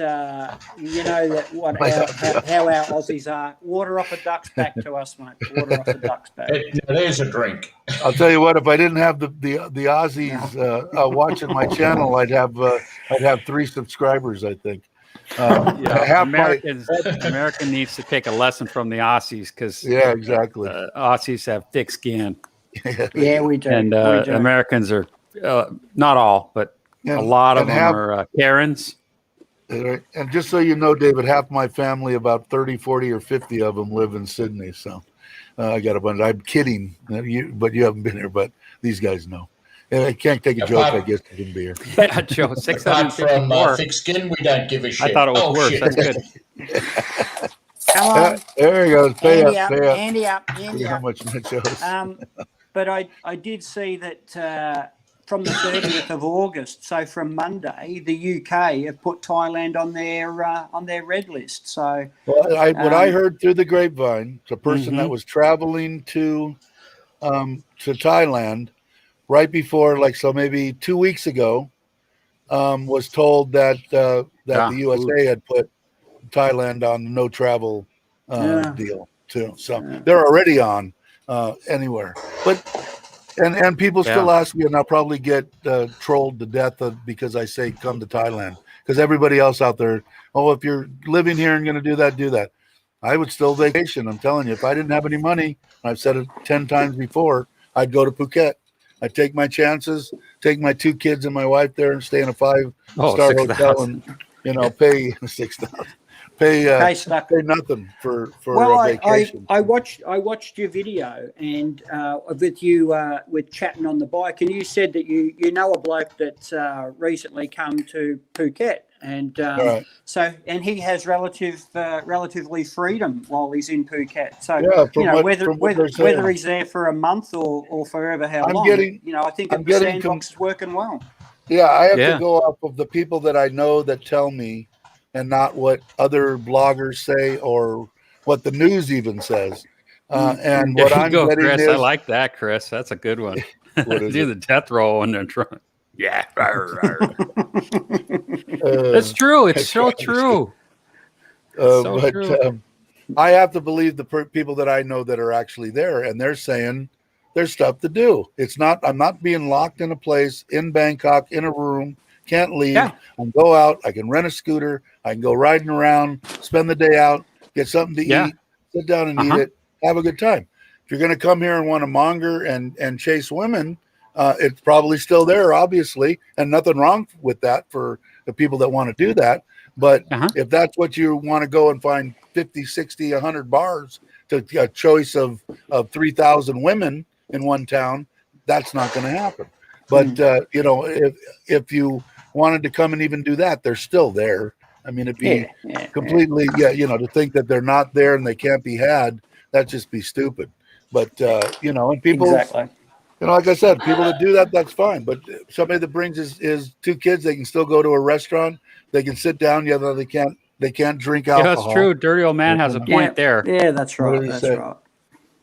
[SPEAKER 3] what how our Aussies are. Water off a duck's back to us, mate. Water off a duck's back.
[SPEAKER 4] There's a drink.
[SPEAKER 1] I'll tell you what. If I didn't have the Aussies watching my channel, I'd have 3 subscribers. I think.
[SPEAKER 2] American needs to take a lesson from the Aussies, because
[SPEAKER 1] exactly.
[SPEAKER 2] Aussies have thick skin.
[SPEAKER 3] Yeah, we do.
[SPEAKER 2] And
[SPEAKER 3] we do.
[SPEAKER 2] Americans are not all, but a lot of them are Karens.
[SPEAKER 1] And just so you know, David, half my family, about 30, 40, or 50 of them live in Sydney. So I got a bunch. I'm kidding, but you haven't been here. But these guys know. I can't take a joke, I guess, you can be here.
[SPEAKER 2] Yeah, Joe, 654.
[SPEAKER 4] From thick skin, we don't give a shit.
[SPEAKER 2] I thought it was worse.
[SPEAKER 4] Shit.
[SPEAKER 2] That's good.
[SPEAKER 3] Come on.
[SPEAKER 1] There you go. Pay up.
[SPEAKER 3] Andy up.
[SPEAKER 1] How much Mitch owes.
[SPEAKER 3] But I did see that from the 30th of August, so from Monday, the UK have put Thailand on their red list. So
[SPEAKER 1] what I heard through the grapevine, the person that was traveling to Thailand right before, maybe 2 weeks ago, was told that the USA had put Thailand on the no travel deal too. So they're already on anywhere. But and people still ask me, and I'll probably get trolled to death because I say come to Thailand, because everybody else out there, if you're living here and going to do that. I would still vacation. I'm telling you, if I didn't have any money, I've said it 10 times before, I'd go to Phuket. I'd take my chances, take my 2 kids and my wife there, and stay in a 5-star hotel, and pay $6,000. Pay nothing for a vacation.
[SPEAKER 3] I watched your video, and with you with chatting on the bike, and you said that you know a bloke that's recently come to Phuket, and and he has relatively freedom while he's in Phuket. So whether he's there for a month or forever how long, I think the sandbox is working well.
[SPEAKER 1] Yeah, I have to go off of the people that I know that tell me, and not what other bloggers say or what the news even says. And what I'm getting
[SPEAKER 2] Chris,
[SPEAKER 1] is,
[SPEAKER 2] I like that, Chris. That's a good one. Do the death roll in their trunk. Yeah. It's true. It's so true.
[SPEAKER 1] I have to believe the people that I know that are actually there, and they're saying there's stuff to do. I'm not being locked in a place in Bangkok in a room. Can't leave. I can go out. I can rent a scooter. I can go riding around, spend the day out, get something to eat, sit down and eat it, have a good time. If you're going to come here and want to monger and chase women, it's probably still there, obviously, and nothing wrong with that for the people that want to do that. But if that's what you want to go and find 50, 60, 100 bars to a choice of 3,000 women in one town, that's not going to happen. But, if you wanted to come and even do that, they're still there. I mean, it'd be completely, to think that they're not there and they can't be had, that'd just be stupid. But, and people, like I said, people that do that, that's fine. But somebody that brings his 2 kids, they can still go to a restaurant. They can sit down. They can't drink alcohol.
[SPEAKER 2] Yeah, that's true. Dirty old man has a point there.
[SPEAKER 3] Yeah, that's right. That's right.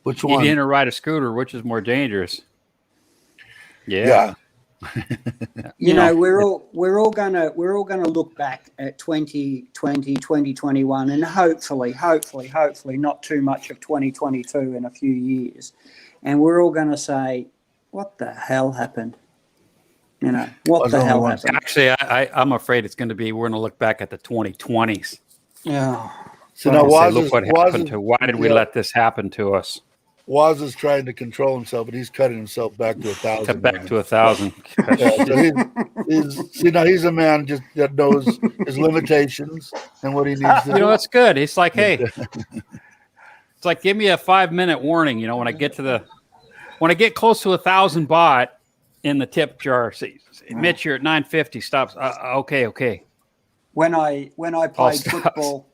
[SPEAKER 1] Which one?
[SPEAKER 2] Eat in or ride a scooter, which is more dangerous?
[SPEAKER 1] Yeah.
[SPEAKER 3] You know, we're all gonna look back at 2020, 2021, and hopefully not too much of 2022 in a few years, and we're all gonna say, "What the hell happened?" You know, what the hell happened?
[SPEAKER 2] Actually, I'm afraid it's going to be. We're going to look back at the 2020s.
[SPEAKER 3] Yeah.
[SPEAKER 1] So now,
[SPEAKER 2] look what happened to. Why did we let this happen to us?
[SPEAKER 1] Waz is trying to control himself, but he's cutting himself back to 1,000.
[SPEAKER 2] Back to 1,000.
[SPEAKER 1] Yeah, so he's a man just that knows his limitations and what he needs to do.
[SPEAKER 2] You know, it's good. It's like, hey, it's like, give me a 5-minute warning. You know, when I get close to 1,000 baht in the tip jar, Mitch, you're at 950. Stops. Okay.
[SPEAKER 3] When I played football.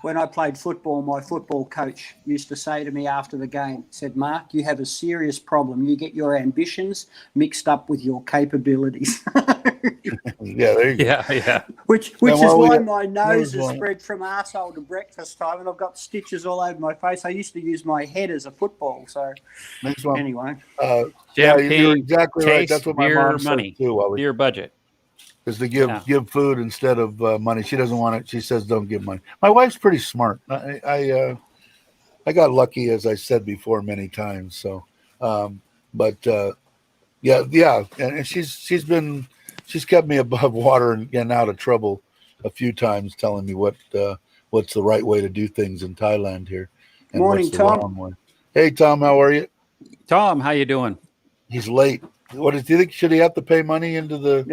[SPEAKER 3] When I played football, my football coach used to say to me after the game, said, "Mark, you have a serious problem. You get your ambitions mixed up with your capabilities."
[SPEAKER 1] Yeah, there you go.
[SPEAKER 2] Yeah.
[SPEAKER 3] Which is why my nose is spread from arsehole to breakfast time, and I've got stitches all over my face. I used to use my head as a football. So anyway.
[SPEAKER 1] You're exactly right. That's what my mom said too.
[SPEAKER 2] Your budget.
[SPEAKER 1] Is to give food instead of money. She doesn't want it. She says don't give money. My wife's pretty smart. I got lucky, as I said before many times. So, and she's kept me above water and out of trouble a few times, telling me what's the right way to do things in Thailand here. And
[SPEAKER 3] morning,
[SPEAKER 1] what's the
[SPEAKER 3] Tom.
[SPEAKER 1] wrong way. Hey, Tom, how are you?
[SPEAKER 2] Tom, how you doing?
[SPEAKER 1] He's late. What do you think? Should he have to pay money into the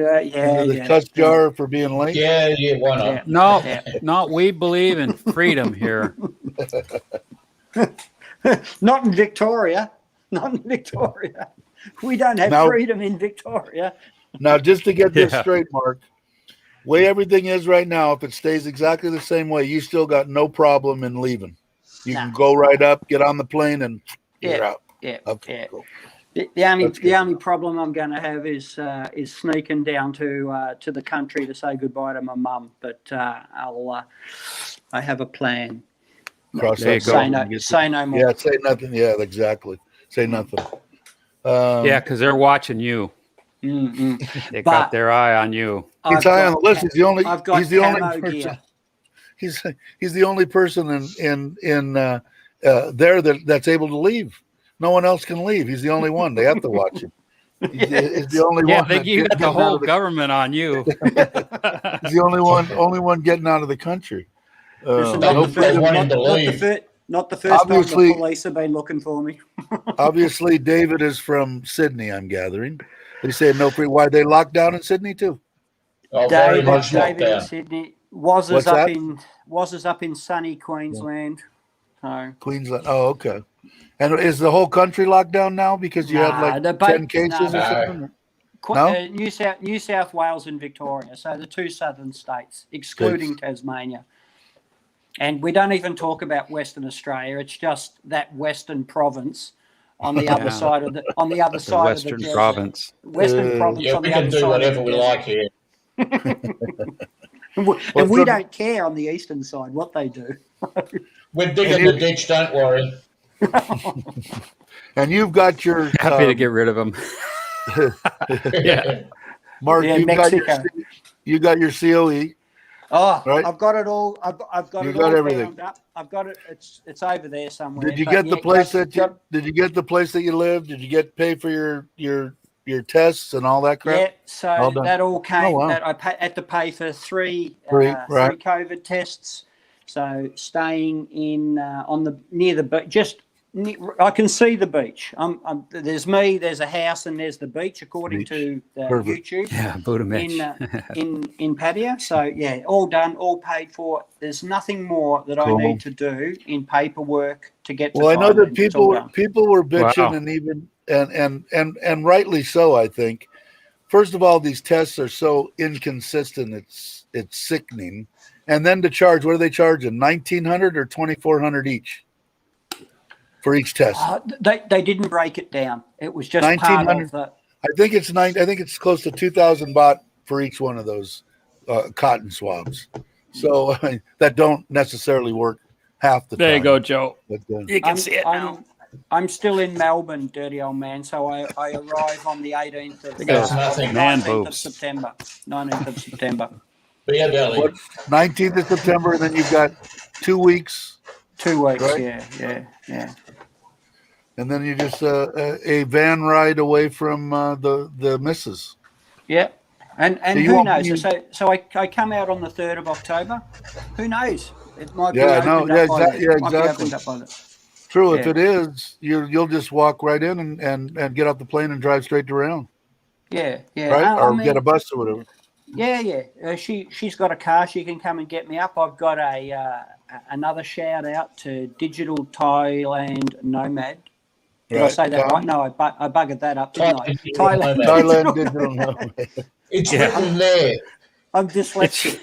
[SPEAKER 1] cuss jar for being late?
[SPEAKER 4] Yeah, why not?
[SPEAKER 2] No, we believe in freedom here.
[SPEAKER 3] Not in Victoria. We don't have freedom in Victoria.
[SPEAKER 1] Now, just to get this straight, Mark, way everything is right now, if it stays exactly the same way, you still got no problem in leaving. You can go right up, get on the plane, and you're out. Okay, cool.
[SPEAKER 3] The only problem I'm going to have is sneaking down to the country to say goodbye to my mum. But I have a plan.
[SPEAKER 1] Say
[SPEAKER 3] no more.
[SPEAKER 1] Yeah, say nothing. Yeah, exactly. Say nothing.
[SPEAKER 2] Because they're watching you.
[SPEAKER 3] Mm-mm.
[SPEAKER 2] They got their eye on you.
[SPEAKER 1] He's eye on the list. He's the only.
[SPEAKER 3] I've got
[SPEAKER 1] he's the only person.
[SPEAKER 3] Gear.
[SPEAKER 1] He's the only person in there that's able to leave. No one else can leave. He's the only one. They have to watch him. He's the only one.
[SPEAKER 2] You got the whole government on you.
[SPEAKER 1] He's the only one getting out of the country.
[SPEAKER 3] Not the first time the police have been looking for me.
[SPEAKER 1] Obviously, David is from Sydney, I'm gathering. They say no free. Why they locked down in Sydney too?
[SPEAKER 4] Oh, very much
[SPEAKER 3] David
[SPEAKER 4] locked
[SPEAKER 3] in
[SPEAKER 4] down.
[SPEAKER 3] Sydney. Was up in sunny Queensland. So.
[SPEAKER 1] Queensland. Oh, okay. And is the whole country locked down now because you had like 10 cases or something?
[SPEAKER 3] No? New South Wales and Victoria, so the two southern states, excluding Tasmania. And we don't even talk about Western Australia. It's just that Western province on the other side of the
[SPEAKER 2] Western
[SPEAKER 3] desert.
[SPEAKER 2] province.
[SPEAKER 3] Western province on the other side.
[SPEAKER 4] We can do whatever we like here.
[SPEAKER 3] And we don't care on the eastern side what they do.
[SPEAKER 4] We're digging the ditch, don't worry.
[SPEAKER 1] And you've got your
[SPEAKER 2] happy to get rid of them.
[SPEAKER 1] Mark, you got your COE.
[SPEAKER 3] Oh,
[SPEAKER 1] right?
[SPEAKER 3] I've got it all. I've got it all everything. Up. I've got it. It's over there somewhere.
[SPEAKER 1] Did you get the place that you live? Did you pay for your tests and all that crap?
[SPEAKER 3] Yeah, so that all came. Oh, wow. That I had to pay for three COVID tests. So staying in near the beach, I can see the beach. There's me. There's a house, and there's the beach, according to YouTube.
[SPEAKER 2] Yeah, Budapest.
[SPEAKER 3] in Pattaya. So all done, all paid for. There's nothing more that I need to do in paperwork to get.
[SPEAKER 1] Well, I know that people were bitching, and even and rightly so. I think. First of all, these tests are so inconsistent. It's sickening. And then to charge, what are they charging? $1,900 or $2,400 each for each test?
[SPEAKER 3] They didn't break it down. It was just part of the.
[SPEAKER 1] I think it's close to 2,000 baht for each one of those cotton swabs. So that don't necessarily work half the time.
[SPEAKER 2] There you go, Joe. You can see it now.
[SPEAKER 3] I'm still in Melbourne, dirty old man. So I arrive on the 18th of
[SPEAKER 4] That's nothing.
[SPEAKER 3] 19th of September. 19th of September.
[SPEAKER 4] Beer belly.
[SPEAKER 1] 19th of September, and then you've got 2 weeks.
[SPEAKER 3] 2 weeks,
[SPEAKER 1] right?
[SPEAKER 3] Yeah.
[SPEAKER 1] And then you just a van ride away from the missus.
[SPEAKER 3] Yeah. And
[SPEAKER 1] So
[SPEAKER 3] who knows? So I come out on the 3rd of October. Who knows? It might be opened up by then. Might be opened up by then.
[SPEAKER 1] True. If it is, you'll just walk right in and get off the plane and drive straight to Round.
[SPEAKER 3] Yeah.
[SPEAKER 1] Right? Or get a bus or whatever.
[SPEAKER 3] Yeah. She's got a car. She can come and get me up. I've got another shout out to Digital Thailand Nomad. Did I say that right? No, I buggered that up, didn't I?
[SPEAKER 1] Thailand Digital Nomad.
[SPEAKER 4] It's written there.
[SPEAKER 3] I'm dyslexic.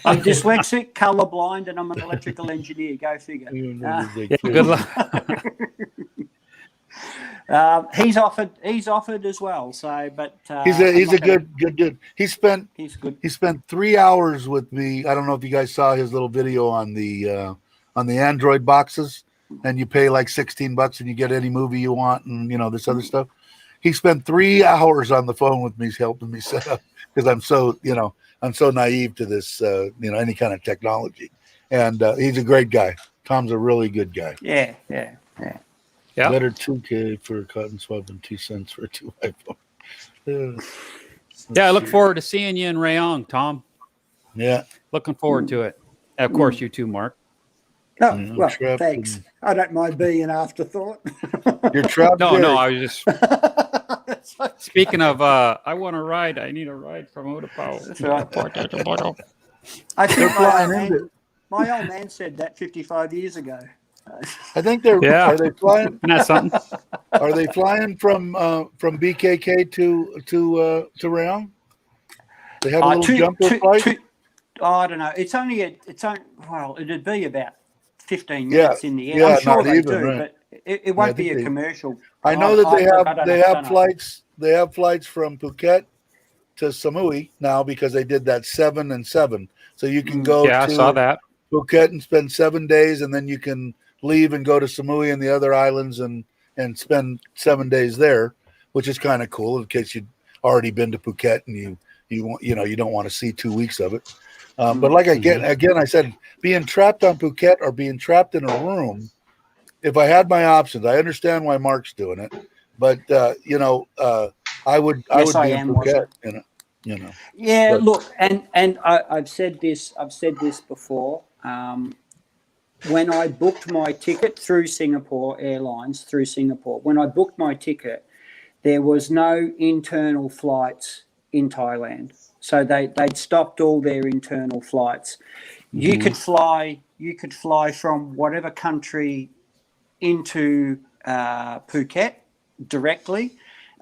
[SPEAKER 3] I'm dyslexic, colourblind, and I'm an electrical engineer. Go figure.
[SPEAKER 2] Good luck.
[SPEAKER 3] He's offered as well. So, but
[SPEAKER 1] he's a good dude. He's good. He spent 3 hours with me. I don't know if you guys saw his little video on the Android boxes, and you pay like $16 and you get any movie you want, and this other stuff. He spent 3 hours on the phone with me, helping me set up, because I'm so naive to this, any kind of technology. And he's a great guy. Tom's a really good guy.
[SPEAKER 3] Yeah.
[SPEAKER 1] Better 2K for a cotton swab than 2 cents for a 2 iPhone.
[SPEAKER 2] I look forward to seeing you in Rayong, Tom.
[SPEAKER 1] Yeah.
[SPEAKER 2] Looking forward to it. Of course, you too, Mark.
[SPEAKER 3] Oh, well, thanks. I don't mind being an afterthought.
[SPEAKER 1] You're trapped.
[SPEAKER 2] No, I was just speaking of. I want a ride. I need a ride from Utapao.
[SPEAKER 3] That's right. I think my old man said that 55 years ago.
[SPEAKER 1] I think they're. Yeah. Are they flying?
[SPEAKER 2] Isn't that something?
[SPEAKER 1] Are they flying from BKK to Rayong? They have a little jumper flight.
[SPEAKER 3] I don't know. It'd be about 15 minutes in the air. I'm sure they do, right. But it won't be a commercial.
[SPEAKER 1] I know that they have flights. They have flights from Phuket to Samui now, because they did that 7 and 7. So you can go to
[SPEAKER 2] I saw that.
[SPEAKER 1] Phuket and spend 7 days, and then you can leave and go to Samui and the other islands and spend 7 days there, which is kind of cool in case you'd already been to Phuket and you don't want to see 2 weeks of it. But like I said, being trapped on Phuket or being trapped in a room, if I had my options, I understand why Mark's doing it, but I would be in Phuket.
[SPEAKER 3] Yeah, but, look, and I've said this before. When I booked my ticket through Singapore Airlines, when I booked my ticket, there was no internal flights in Thailand. So they'd stopped all their internal flights. You could fly from whatever country into Phuket directly,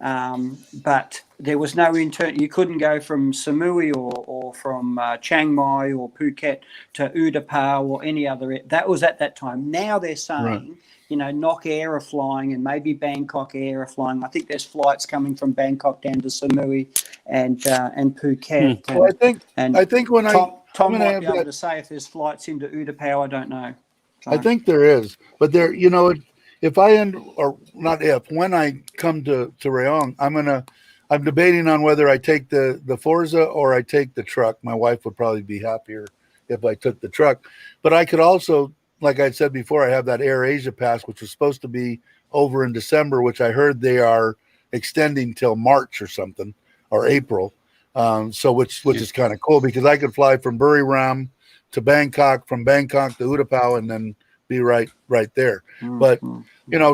[SPEAKER 3] but there was no you couldn't go from Samui or from Chiang Mai or Phuket to Utapao or any other. That was at that time. Now they're saying, Nok Air are flying, and maybe Bangkok Air are flying. I think there's flights coming from Bangkok down to Samui and Phuket.
[SPEAKER 1] Well, I think when
[SPEAKER 3] Tom might be able to say if there's flights into Utapao. I don't know. So.
[SPEAKER 1] I think there is, but there, when I come to Rayong, I'm debating on whether I take the Forza or I take the truck. My wife would probably be happier if I took the truck, but I could also, like I said before, I have that Air Asia pass, which was supposed to be over in December, which I heard they are extending till March or something, or April. Which is kind of cool, because I could fly from Buriram to Bangkok, from Bangkok to Utapao, and then be right there. But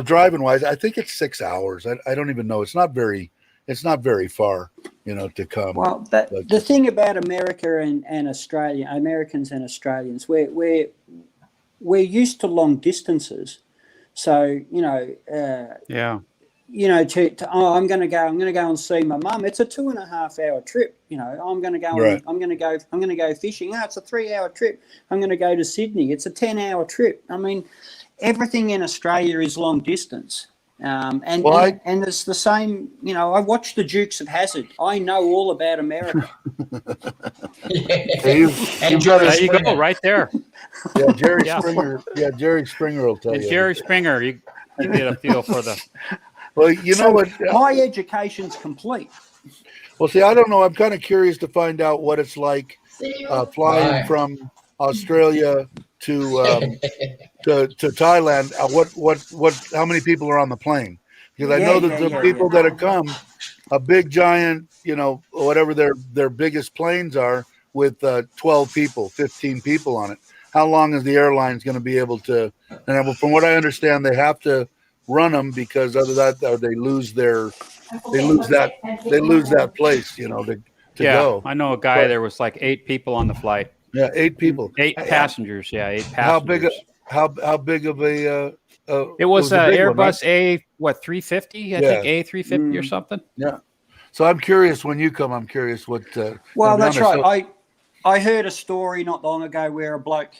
[SPEAKER 1] driving wise, I think it's 6 hours. I don't even know. It's not very far, to come.
[SPEAKER 3] Well, the thing about America and Australia, Americans and Australians, we're used to long distances. So, I'm going to go and see my mum. It's a 2.5 hour trip. I'm going to go. Right. I'm going to go fishing. It's a 3 hour trip. I'm going to go to Sydney. It's a 10-hour trip. I mean, everything in Australia is long distance. And it's the same. I watched the Dukes of Hazzard. I know all about America.
[SPEAKER 2] There you go, right there.
[SPEAKER 1] Yeah, Jerry Springer. Yeah, Jerry Springer will tell you.
[SPEAKER 2] Jerry Springer. you get a feel for the.
[SPEAKER 1] Well, you know what?
[SPEAKER 3] My education's complete.
[SPEAKER 1] Well, see, I don't know. I'm kind of curious to find out what it's like flying from Australia to Thailand. How many people are on the plane? Because I know that the people that have come, a big giant, whatever their biggest planes are, with 12 people, 15 people on it. How long is the airline's going to be able to? And from what I understand, they have to run them because other than that, they lose that place, to go.
[SPEAKER 2] I know a guy. There was like 8 people on the flight.
[SPEAKER 1] Yeah, 8 people.
[SPEAKER 2] 8 passengers. Yeah, 8 passengers.
[SPEAKER 1] How big of a?
[SPEAKER 2] It was an Airbus
[SPEAKER 1] one, right?
[SPEAKER 2] A350. I think A350 or something.
[SPEAKER 1] Yeah. So I'm curious. When you come, I'm curious what.
[SPEAKER 3] Well, that's right. I heard a story not long ago where a bloke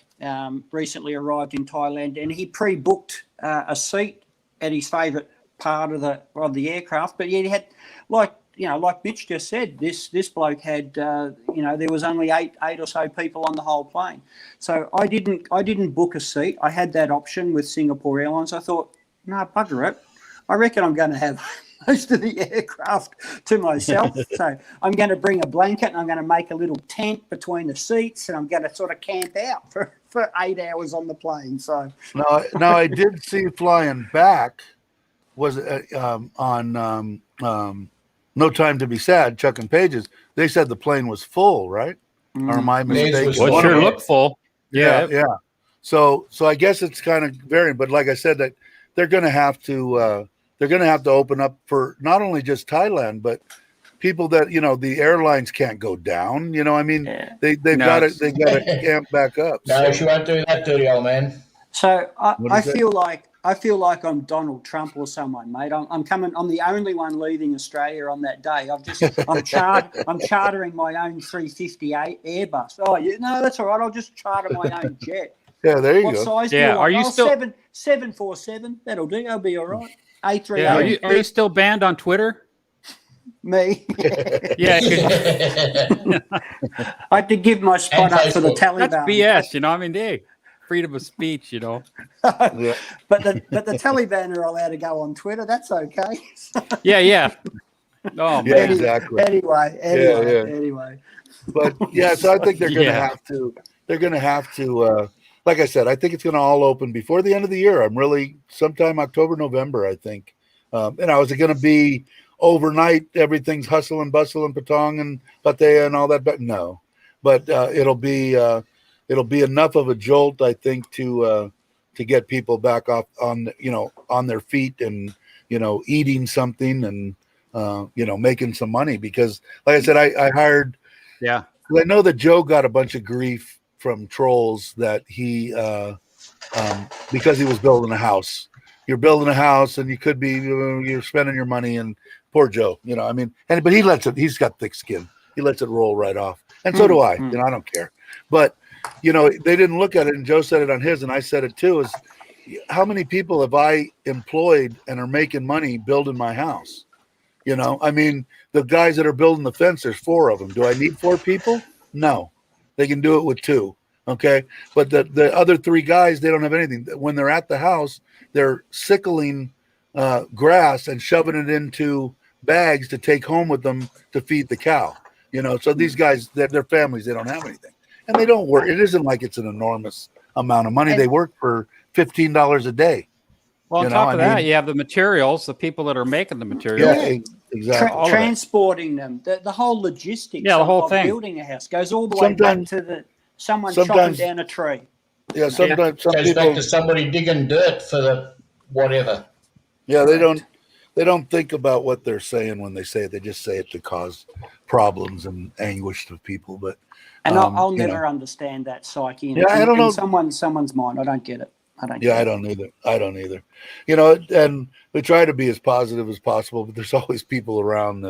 [SPEAKER 3] recently arrived in Thailand and he pre-booked a seat at his favourite part of the aircraft, but yet he had, like Mitch just said, this bloke had there was only eight or so people on the whole plane. So I didn't book a seat. I had that option with Singapore Airlines. I thought, no, bugger it. I reckon I'm going to have most of the aircraft to myself. So I'm going to bring a blanket and I'm going to make a little tent between the seats and I'm going to sort of camp out for 8 hours on the plane. So
[SPEAKER 1] now I did see flying back was on No Time to Be Sad, Chuck and Pages. They said the plane was full, right? Or am I mistaken?
[SPEAKER 2] Well, it sure looked full.
[SPEAKER 1] Yeah. So I guess it's kind of varying, but like I said, that they're going to have to open up for not only just Thailand, but people that the airlines can't go down. They've got to camp back up.
[SPEAKER 4] No, she won't do that, dirty old man.
[SPEAKER 3] So I feel like I'm Donald Trump or someone, mate. I'm the only one leaving Australia on that day. I'm chartering my own 358 Airbus. Oh, no, that's all right. I'll just charter my own jet.
[SPEAKER 1] Yeah, there you
[SPEAKER 3] what
[SPEAKER 1] go.
[SPEAKER 3] Size
[SPEAKER 2] yeah,
[SPEAKER 3] do
[SPEAKER 2] are you still
[SPEAKER 3] 747? That'll do. I'll be all right. A380.
[SPEAKER 2] Are you still banned on Twitter?
[SPEAKER 3] Me?
[SPEAKER 2] Yeah.
[SPEAKER 3] I had to give my spot up for the Taliban.
[SPEAKER 2] That's BS. Hey, freedom of speech.
[SPEAKER 3] Yeah. But the Taliban are allowed to go on Twitter. That's okay.
[SPEAKER 2] Yeah. Oh,
[SPEAKER 1] yeah,
[SPEAKER 2] man.
[SPEAKER 1] exactly.
[SPEAKER 3] Anyway.
[SPEAKER 1] But yeah, so I think they're going to have to. They're going to have to. Like I said, I think it's going to all open before the end of the year. I'm really sometime October, November, I think. Is it going to be overnight? Everything's hustle and bustle and patong and pattaya and all that. But no, but it'll be enough of a jolt, I think, to get people back up on their feet and eating something and making some money. Because like I said, I hired.
[SPEAKER 2] Yeah.
[SPEAKER 1] I know that Joe got a bunch of grief from trolls that he because he was building a house. You're building a house and you could be you're spending your money, and poor Joe, but he lets it. He's got thick skin. He lets it roll right off, and so do I. I don't care. But they didn't look at it, and Joe said it on his, and I said it too. Is how many people have I employed and are making money building my house? The guys that are building the fence, there's 4 of them. Do I need 4 people? No. They can do it with 2, okay? But the other 3 guys, they don't have anything. When they're at the house, they're sickling grass and shoving it into bags to take home with them to feed the cow. So these guys, their families, they don't have anything. And they don't work. It isn't like it's an enormous amount of money. They work for $15 a day.
[SPEAKER 2] Well, on top of that, you have the materials, the people that are making the materials.
[SPEAKER 1] Yeah, exactly.
[SPEAKER 3] Transporting them, the whole logistics
[SPEAKER 2] the whole thing.
[SPEAKER 3] Building a house goes all the way back to someone chopping down a tree.
[SPEAKER 1] Yeah, sometimes some
[SPEAKER 4] goes
[SPEAKER 1] people
[SPEAKER 4] back to somebody digging dirt for the whatever.
[SPEAKER 1] Yeah, they don't think about what they're saying when they say it. They just say it to cause problems and anguish to people. But
[SPEAKER 3] I'll never understand that psyche.
[SPEAKER 1] I don't know
[SPEAKER 3] someone's mind. I don't get it. I don't either. And we try to be as positive as possible, but there's always people around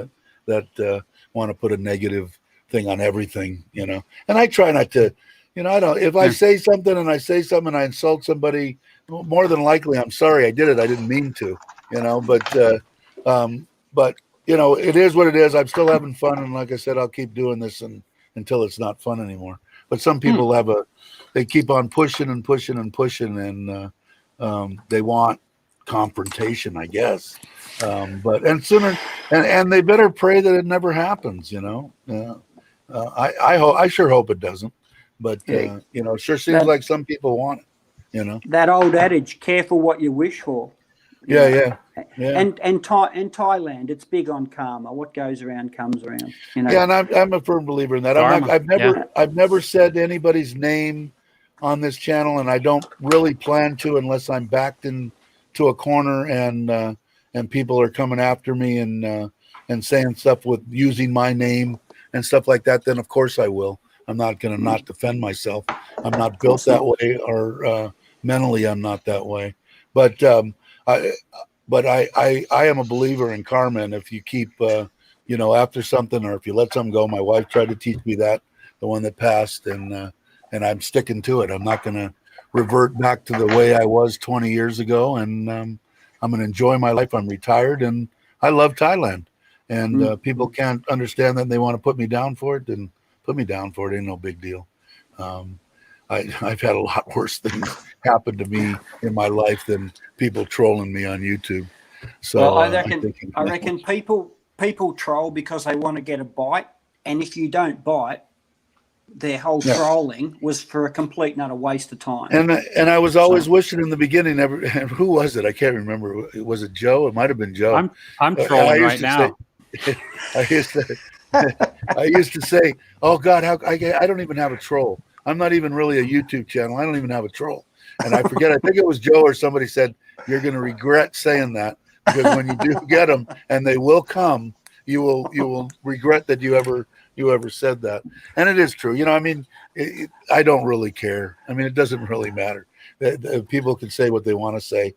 [SPEAKER 3] that want to put a negative thing on everything, And I try not to, I don't. If I say something and I insult somebody, more than likely I'm sorry I did it. I didn't mean to, But it is what it is. I'm still having fun, and like I said, I'll keep doing this until it's not fun anymore. But some people they keep on pushing and pushing and pushing, and they want
[SPEAKER 1] confrontation, I guess. But sooner and they better pray that it never happens. I sure hope it doesn't. But it sure seems like some people want it.
[SPEAKER 3] That old adage: "Careful what you wish for."
[SPEAKER 1] Yeah.
[SPEAKER 3] And Thailand, it's big on karma. What goes around comes around.
[SPEAKER 1] Yeah, and I'm a firm believer in that. I've never said anybody's name on this channel, and I don't really plan to unless I'm backed into a corner and people are coming after me and saying stuff with using my name and stuff like that. Then of course I will. I'm not going to not defend myself. I'm not built that way, or mentally I'm not that way. But I am a believer in karma, and if you keep after something, or if you let something go, my wife tried to teach me that, the one that passed, and I'm sticking to it. I'm not going to revert back to the way I was 20 years ago, and I'm going to enjoy my life. I'm retired, and I love Thailand, and people can't understand that, and they want to put me down for it, then put me down for it. Ain't no big deal. I've had a lot worse things happen to me in my life than people trolling me on YouTube. So
[SPEAKER 3] I reckon people troll because they want to get a bite, and if you don't bite, their whole trolling was for a complete and utter waste of time.
[SPEAKER 1] And I was always wishing in the beginning. Who was it? I can't remember. Was it Joe? It might have been Joe.
[SPEAKER 2] I'm trolling right now.
[SPEAKER 1] I used to say, "Oh God, I don't even have a troll. I'm not even really a YouTube channel. I don't even have a troll." And I forget. I think it was Joe or somebody said, "You're going to regret saying that, because when you do get them, and they will come, you will regret that you ever said that." And it is true. I don't really care. It doesn't really matter. People can say what they want to say.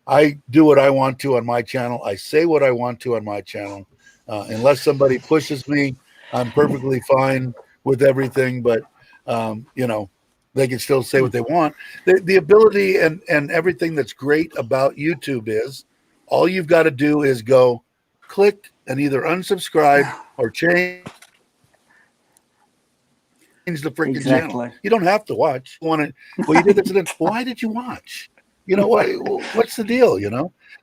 [SPEAKER 1] I do what I want to on my channel. I say what I want to on my channel. Unless somebody pushes me, I'm perfectly fine with everything. But they can still say what they want. The ability and everything that's great about YouTube is all you've got to do is go click and either unsubscribe or change the freaking channel. You don't have to watch. You did this, and why did you watch? What's the deal?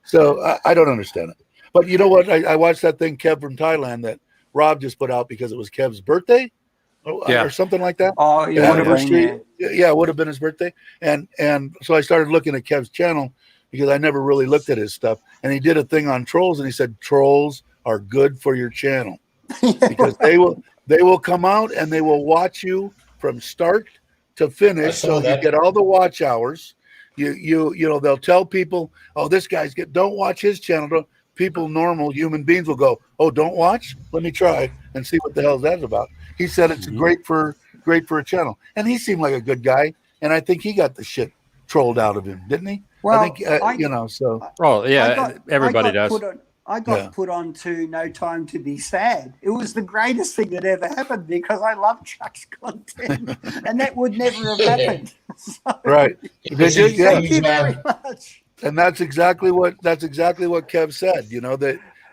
[SPEAKER 1] So I don't understand it. But you know what? I watched that thing, Kev from Thailand, that Rob just put out because it was Kev's birthday. Or something like that.
[SPEAKER 3] Oh,
[SPEAKER 1] anniversary. Yeah, it would have been his birthday. And so I started looking at Kev's channel because I never really looked at his stuff. And he did a thing on trolls, and he said trolls are good for your channel because they will come out and they will watch you from start to finish. So you get all the watch hours. They'll tell people, "Oh, this guy's don't watch his channel." People, normal human beings, will go, "Oh, don't watch? Let me try and see what the hell that's about." He said it's great for a channel, and he seemed like a good guy, and I think he got the shit trolled out of him, didn't he?
[SPEAKER 3] Well,
[SPEAKER 1] I think So.
[SPEAKER 2] Oh yeah, everybody does.
[SPEAKER 3] I got put on to No Time to Be Sad. It was the greatest thing that ever happened because I love Chuck's content, and that would never have happened.
[SPEAKER 1] Right?
[SPEAKER 3] Thank you very much.
[SPEAKER 1] And that's exactly what Kev said.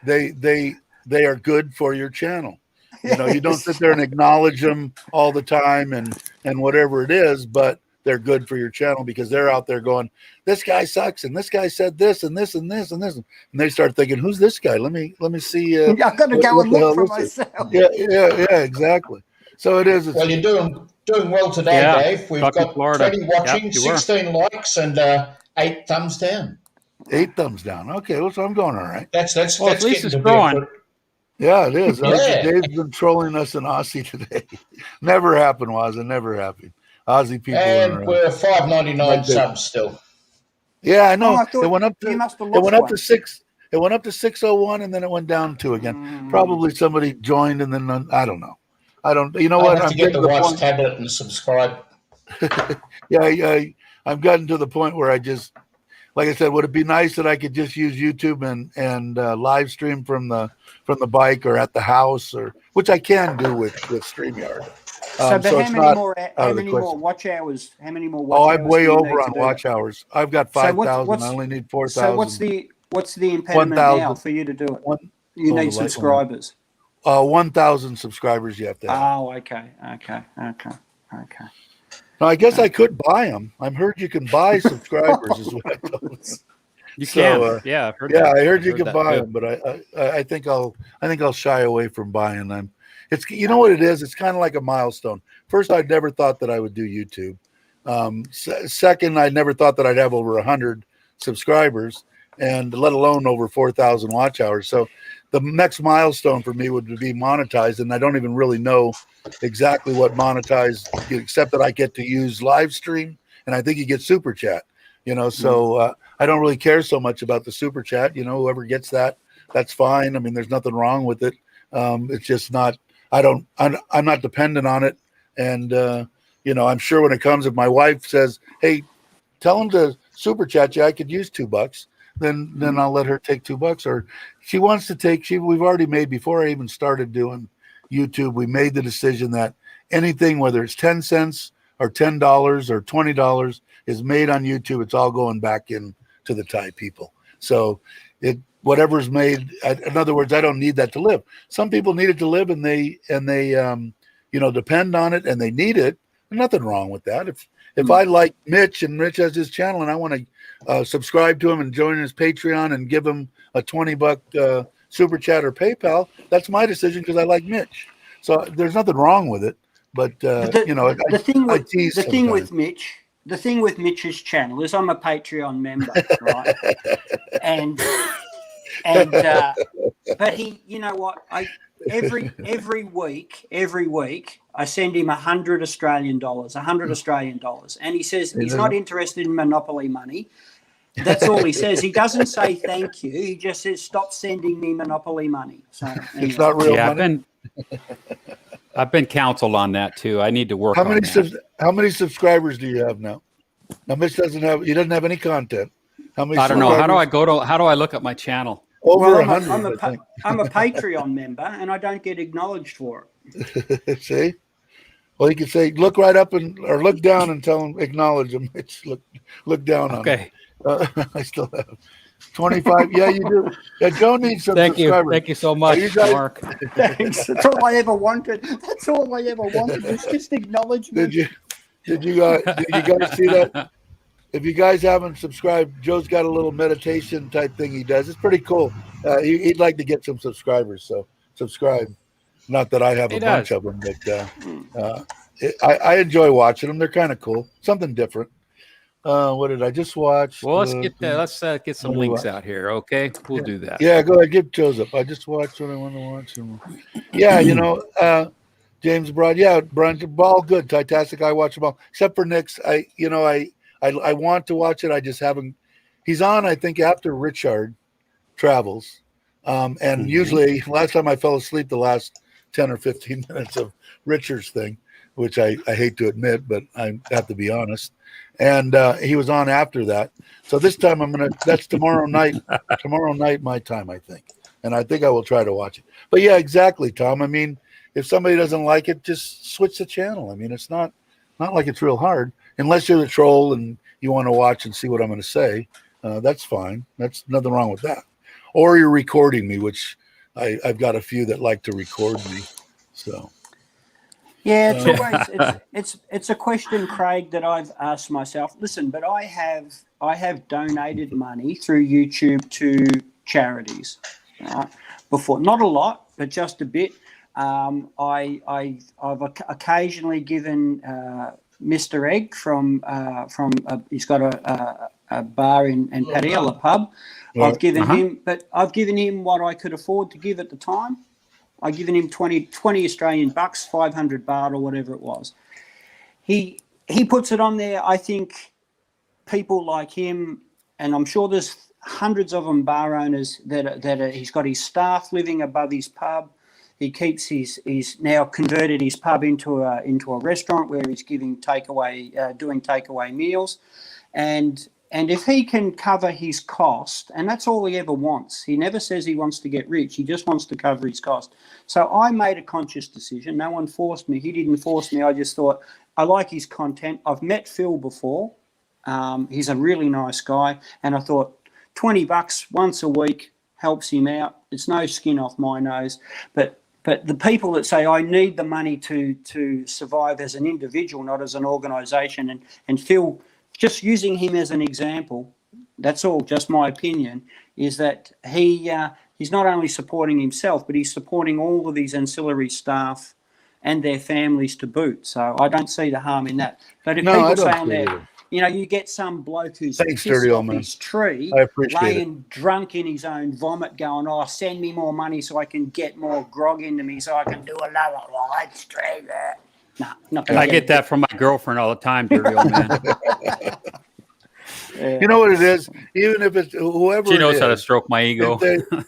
[SPEAKER 1] That they are good for your channel. You don't sit there and acknowledge them all the time and whatever it is, but they're good for your channel because they're out there going, "This guy sucks, and this guy said this and this and this and this," and they start thinking, "Who's this guy? Let me see."
[SPEAKER 3] I'm gonna go and look for myself.
[SPEAKER 1] Yeah, exactly. So it is.
[SPEAKER 4] Well, you're doing well today, Dave. We've got
[SPEAKER 2] Florida.
[SPEAKER 4] 20 watching, 16 likes, and 8 thumbs down.
[SPEAKER 1] 8 thumbs down. Okay, well, so I'm going all right.
[SPEAKER 4] That's
[SPEAKER 2] at least
[SPEAKER 4] getting
[SPEAKER 2] it's
[SPEAKER 4] to
[SPEAKER 2] growing.
[SPEAKER 1] Yeah, it is.
[SPEAKER 4] Yeah.
[SPEAKER 1] Dave's been trolling us in Aussie today. Never happened, was it? Never happened. Aussie people.
[SPEAKER 4] And we're 5.99 subs still.
[SPEAKER 1] Yeah, I know.
[SPEAKER 3] Oh,
[SPEAKER 1] it went up to 6. It went up to 601, and then it went down 2 again. Probably somebody joined, and then I don't know. You know what?
[SPEAKER 4] Have to get the watch tablet and subscribe.
[SPEAKER 1] Yeah, I've gotten to the point where I just, like I said, would it be nice that I could just use YouTube and live stream from the bike or at the house, or which I can do with StreamYard.
[SPEAKER 3] How many more watch hours? How many more watch hours?
[SPEAKER 1] I'm way over on watch hours. I've got 5,000. I only need 4,000.
[SPEAKER 3] So what's the impediment now for you to do it? You need subscribers.
[SPEAKER 1] 1,000 subscribers you have to have.
[SPEAKER 3] Oh, okay.
[SPEAKER 1] Now, I guess I could buy them. I've heard you can buy subscribers. Is what I told them.
[SPEAKER 2] You
[SPEAKER 1] so,
[SPEAKER 2] can, yeah.
[SPEAKER 1] I heard you can buy them, but I think I'll shy away from buying them. It's, you know what it is? It's kind of like a milestone. First, I'd never thought that I would do YouTube. Second, I never thought that I'd have over 100 subscribers, and let alone over 4,000 watch hours. So the next milestone for me would be monetized, and I don't even really know exactly what monetized, except that I get to use live stream, and I think you get super chat. So I don't really care so much about the super chat. Whoever gets that, that's fine. I mean, there's nothing wrong with it. It's just not. I'm not dependent on it, and I'm sure when it comes, if my wife says, "Hey, tell him to super chat you, I could use $2," then I'll let her take $2. Or she wants to take. We've already made, before I even started doing YouTube, we made the decision that anything, whether it's 10 cents or $10 or $20, is made on YouTube, it's all going back in to the Thai people. So whatever's made, in other words, I don't need that to live. Some people need it to live, and they depend on it, and they need it. There's nothing wrong with that. If I like Mitch, and Mitch has his channel, and I want to subscribe to him and join his Patreon and give him a $20 super chat or PayPal, that's my decision because I like Mitch. So there's nothing wrong with it. But the
[SPEAKER 3] thing with Mitch's channel is I'm a Patreon member, right? and but he, you know what? Every week I send him $100 Australian dollars, and he says he's not interested in Monopoly money. That's all he says. He doesn't say thank you. He just says stop sending me Monopoly money. So anyway.
[SPEAKER 1] It's not real money.
[SPEAKER 2] I've been counseled on that too. I need to work on that.
[SPEAKER 1] How many subscribers do you have now? Now Mitch doesn't have any content. How many?
[SPEAKER 2] I don't know. How do I look at my channel?
[SPEAKER 1] Over 100.
[SPEAKER 3] I'm a Patreon member, and I don't get acknowledged for
[SPEAKER 1] it. See? Well, you can say look right up or look down and tell him, acknowledge him. It's look down on him. I still have 25. Yeah, you do. Yeah, Joe needs some subscribers.
[SPEAKER 2] Thank you so much, Mark.
[SPEAKER 3] Thanks. That's all I ever wanted. It's just acknowledgement.
[SPEAKER 1] Did you guys see that? If you guys haven't subscribed, Joe's got a little meditation type thing he does. It's pretty cool. He'd like to get some subscribers, so subscribe. Not that I have a bunch of them, but I enjoy watching them. They're kind of cool. Something different. What did I just watch?
[SPEAKER 2] Well, let's get some links out here, okay? We'll do that.
[SPEAKER 1] Yeah, go ahead. Give Joe's up. I just watched what I want to watch. Yeah, James Broad. Yeah, Brian, ball good. Fantastic. I watch them all, except for Nick's. I want to watch it. I just haven't. He's on, I think, after Richard travels. And usually, last time I fell asleep, the last 10 or 15 minutes of Richard's thing, which I hate to admit, but I have to be honest. And he was on after that. So this time that's tomorrow night my time, I think. And I think I will try to watch it. But yeah, exactly, Tom. I mean, if somebody doesn't like it, just switch the channel. I mean, it's not like it's real hard. Unless you're the troll and you want to watch and see what I'm going to say, that's fine. That's nothing wrong with that. Or you're recording me, which I've got a few that like to record me. So.
[SPEAKER 3] Yeah, it's a question, Craig, that I've asked myself. Listen, but I have donated money through YouTube to charities before. Not a lot, but just a bit. I've occasionally given Mr. Egg from he's got a bar in Pattaya, a pub. I've given him what I could afford to give at the time. I've given him 20 Australian bucks, 500 baht or whatever it was. He puts it on there. I think people like him, and I'm sure there's hundreds of them, bar owners that he's got his staff living above his pub. He keeps he's now converted his pub into a restaurant where he's doing takeaway meals, and if he can cover his cost, and that's all he ever wants. He never says he wants to get rich. He just wants to cover his cost. So I made a conscious decision. No one forced me. He didn't force me. I just thought, I like his content. I've met Phil before. He's a really nice guy. And I thought $20 once a week helps him out. It's no skin off my nose. But the people that say, I need the money to survive as an individual, not as an organisation, and Phil, just using him as an example, that's all, just my opinion, is that he's not only supporting himself, but he's supporting all of these ancillary staff and their families to boot. So I don't see the harm in that. But if people say on there, you know, you get some bloke who's pissed off his tree, laying drunk in his own vomit going, oh, send me more money so I can get more grog into me so I can do another live stream. No, not gonna
[SPEAKER 2] I get that from my girlfriend all the time, dirty old man.
[SPEAKER 1] You know what it is? Even if it's whoever,
[SPEAKER 2] she knows how to stroke my ego.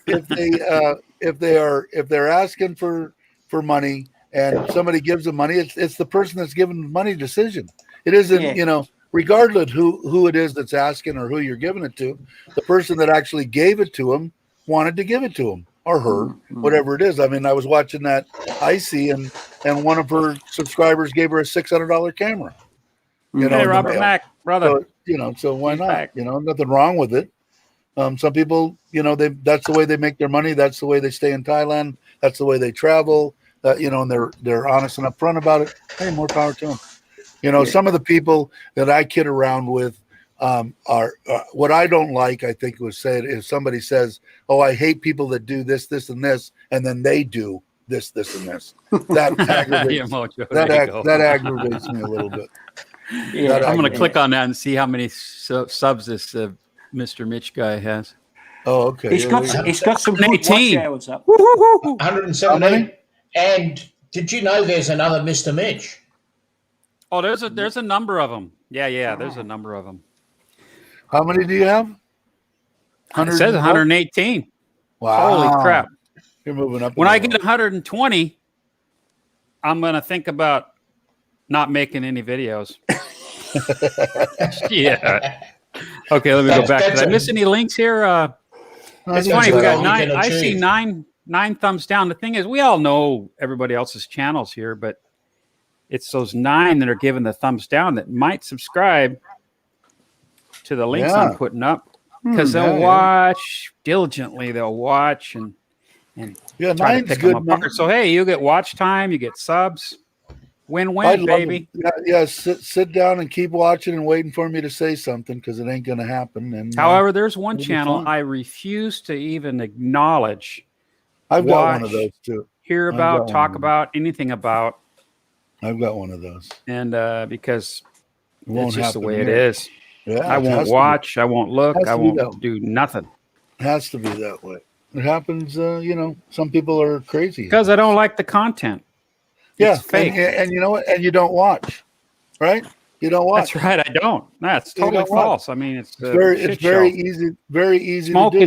[SPEAKER 1] If they're asking for money and somebody gives them money, it's the person that's giving the money decision. It isn't, you know, regardless who it is that's asking or who you're giving it to, the person that actually gave it to him wanted to give it to him or her, whatever it is. I mean, I was watching that Icy and one of her subscribers gave her a $600 camera. You know,
[SPEAKER 2] hey, Robert Mack, brother.
[SPEAKER 1] So, you know, so why not? Back. You know, nothing wrong with it. Some people, you know, that's the way they make their money. That's the way they stay in Thailand. That's the way they travel. You know, and they're honest and upfront about it. Hey, more power to them. You know, some of the people that I kid around with are what I don't like. I think was said if somebody says, "Oh, I hate people that do this, this, and this," and then they do this, this, and this. That aggravates. That aggravates me a little bit.
[SPEAKER 2] Yeah, I'm going to click on that and see how many subs this Mr. Mitch guy has.
[SPEAKER 1] Oh, okay.
[SPEAKER 3] He's got some good watch hours up.
[SPEAKER 4] 117. And did you know there's another Mr. Mitch?
[SPEAKER 2] Oh, there's a number of them. Yeah, there's a number of them.
[SPEAKER 1] How many do you have?
[SPEAKER 2] It says 118.
[SPEAKER 1] Wow.
[SPEAKER 2] Holy crap.
[SPEAKER 1] You're moving up.
[SPEAKER 2] When I get 120, I'm going to think about not making any videos. Yeah. Okay, let me go back. Did I miss any links here? It's funny. We got 9. I see nine thumbs down. The thing is, we all know everybody else's channels here, but it's those 9 that are giving the thumbs down that might subscribe to the links I'm putting up because they'll watch diligently. They'll watch and try to pick them apart. So hey, you get watch time, you get subs. Win-win, baby.
[SPEAKER 1] Yeah, sit down and keep watching and waiting for me to say something because it ain't going to happen. And
[SPEAKER 2] however, there's one channel I refuse to even acknowledge.
[SPEAKER 1] I've got one of those too.
[SPEAKER 2] Hear about, talk about, anything about.
[SPEAKER 1] I've got one of those.
[SPEAKER 2] And because it's just the way
[SPEAKER 1] here.
[SPEAKER 2] It is.
[SPEAKER 1] Yeah,
[SPEAKER 2] I won't watch. I won't look. I won't do nothing.
[SPEAKER 1] It has to be that way. It happens, you know, some people are crazy.
[SPEAKER 2] Because I don't like the content.
[SPEAKER 1] Yeah,
[SPEAKER 2] it's fake.
[SPEAKER 1] And you know what? And you don't watch, right? You don't watch.
[SPEAKER 2] That's right. I don't. That's totally false. I mean, it's
[SPEAKER 1] very easy Smoke to do.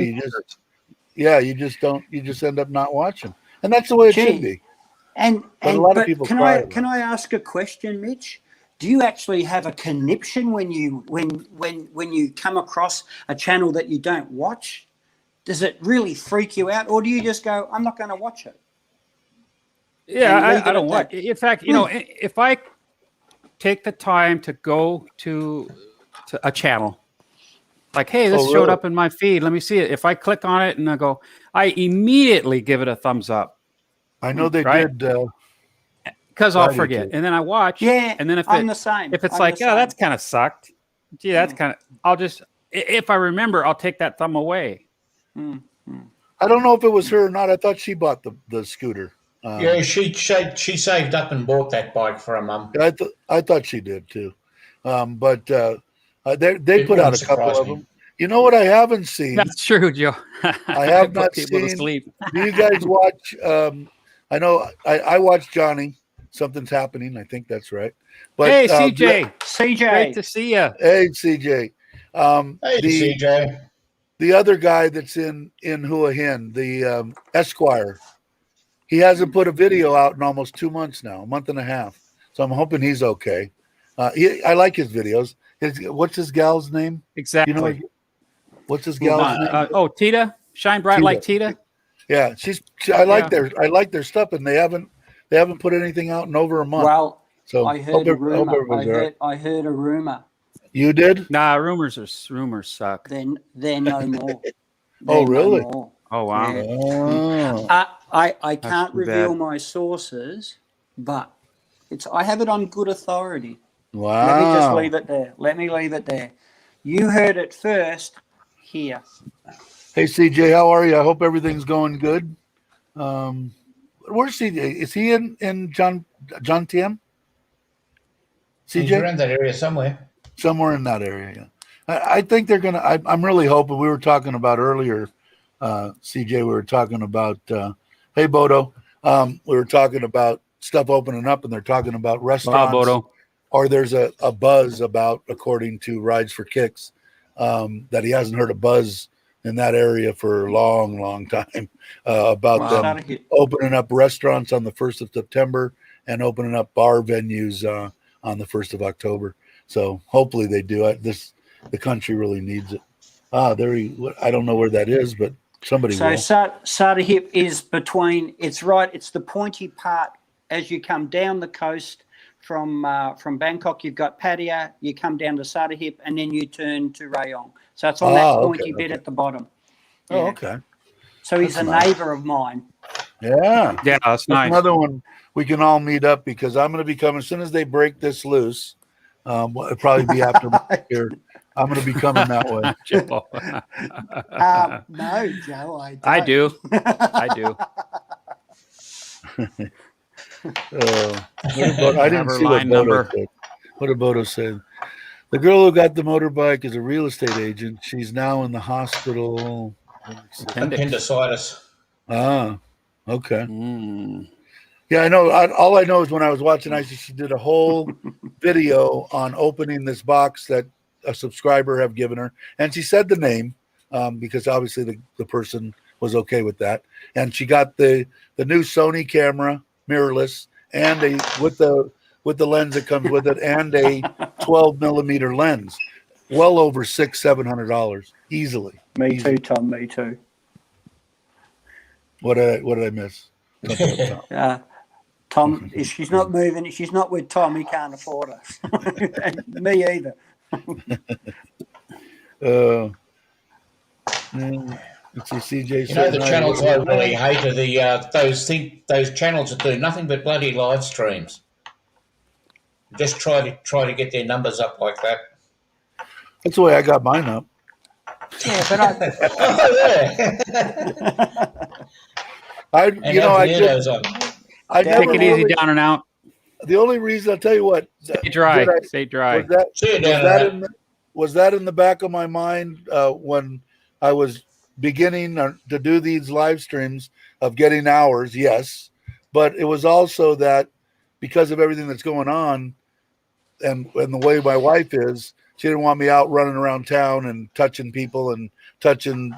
[SPEAKER 1] You just don't. You just end up not watching, and that's the way it should be.
[SPEAKER 3] And a lot of people. Can I ask a question, Mitch? Do you actually have a conniption when you come across a channel that you don't watch? Does it really freak you out, or do you just go, "I'm not going to watch it"?
[SPEAKER 2] Yeah, I don't watch. In fact, you know, if I take the time to go to a channel, like, hey, this showed up in my feed. Let me see it. If I click on it and I go, I immediately give it a thumbs up.
[SPEAKER 1] I know they did.
[SPEAKER 2] Because I'll forget. And then I watch.
[SPEAKER 3] Yeah,
[SPEAKER 2] and then if
[SPEAKER 3] I'm the same.
[SPEAKER 2] If it's that's kind of sucked. Gee, that's kind of, I'll just, if I remember, I'll take that thumb away.
[SPEAKER 1] I don't know if it was her or not. I thought she bought the scooter.
[SPEAKER 4] Yeah, she saved up and bought that bike for her mum.
[SPEAKER 1] I thought she did too, but they put out a couple of them. You know what I haven't seen?
[SPEAKER 2] That's true, Joe.
[SPEAKER 1] I have not seen. Do you guys watch? I know I watch Johnny. Something's happening. I think that's right. But
[SPEAKER 2] hey, CJ, great to see you.
[SPEAKER 1] Hey, CJ.
[SPEAKER 4] CJ.
[SPEAKER 1] The other guy that's in Hua Hin, the Esquire. He hasn't put a video out in almost 2 months now, a month and a half. So I'm hoping he's okay. I like his videos. What's his gal's name?
[SPEAKER 2] Exactly.
[SPEAKER 1] You know, what's his gal's name?
[SPEAKER 2] Tita. Shine bright like Tita.
[SPEAKER 1] Yeah, I like their stuff, and they haven't put anything out in over a month.
[SPEAKER 3] Well,
[SPEAKER 1] so
[SPEAKER 3] I heard a rumor. I heard a rumor.
[SPEAKER 1] You did?
[SPEAKER 2] Nah, rumors suck.
[SPEAKER 3] They're no more.
[SPEAKER 1] Oh, really?
[SPEAKER 3] No more.
[SPEAKER 2] Oh, wow.
[SPEAKER 3] Yeah. I can't reveal my sources, but I have it on good authority.
[SPEAKER 1] Wow.
[SPEAKER 3] Let me just leave it there. You heard it first here.
[SPEAKER 1] Hey, CJ, how are you? I hope everything's going good. Where's CJ? Is he in John Tiem? CJ?
[SPEAKER 4] He's around that area somewhere.
[SPEAKER 1] Somewhere in that area, yeah. I think they're going to, I'm really hoping, we were talking about earlier, CJ, we were talking about, hey, Bodo, we were talking about stuff opening up, and they're talking about restaurants.
[SPEAKER 2] Wow, Bodo.
[SPEAKER 1] Or there's a buzz about, according to Rides for Kicks, that he hasn't heard a buzz in that area for a long, long time about them opening up restaurants on the 1st of September and opening up bar venues on the 1st of October. So hopefully they do. The country really needs it. I don't know where that is, but somebody will.
[SPEAKER 3] So Sarahip is between, it's the pointy part as you come down the coast from Bangkok. You've got Pattaya, you come down to Sarahip, and then you turn to Rayong. So it's on that pointy bit at the bottom. Yeah.
[SPEAKER 1] Oh, okay.
[SPEAKER 3] So he's a neighbor of mine.
[SPEAKER 1] Yeah.
[SPEAKER 2] Yeah, that's nice.
[SPEAKER 1] Another one we can all meet up, because I'm going to be coming as soon as they break this loose. It'll probably be after here. I'm going to be coming that way.
[SPEAKER 2] Joe.
[SPEAKER 3] No, Joe,
[SPEAKER 2] I do. I do.
[SPEAKER 1] I didn't see what Bodo said. What did Bodo say? The girl who got the motorbike is a real estate agent. She's now in the hospital.
[SPEAKER 4] Appendicitis.
[SPEAKER 1] Ah, okay. Yeah, I know. All I know is when I was watching ISIS, she did a whole video on opening this box that a subscriber have given her, and she said the name because obviously the person was okay with that, and she got the new Sony camera, mirrorless, and with the lens that comes with it, and a 12mm lens, well over $600-700 easily.
[SPEAKER 3] Me too, Tom. Me too.
[SPEAKER 1] What did I miss?
[SPEAKER 3] Tom, if she's not moving, if she's not with Tom, he can't afford her. Me either.
[SPEAKER 1] Let's see, CJ.
[SPEAKER 4] You know, the channels I really hate are those channels that do nothing but bloody live streams. Just try to get their numbers up like that.
[SPEAKER 1] That's the way I got mine up.
[SPEAKER 3] Yeah, but
[SPEAKER 2] I take it easy down and out.
[SPEAKER 1] The only reason, I'll tell you what.
[SPEAKER 2] Stay dry. Stay dry.
[SPEAKER 1] Was that in the back of my mind when I was beginning to do these live streams of getting hours? Yes. But it was also that because of everything that's going on and the way my wife is, she didn't want me out running around town and touching people and touching,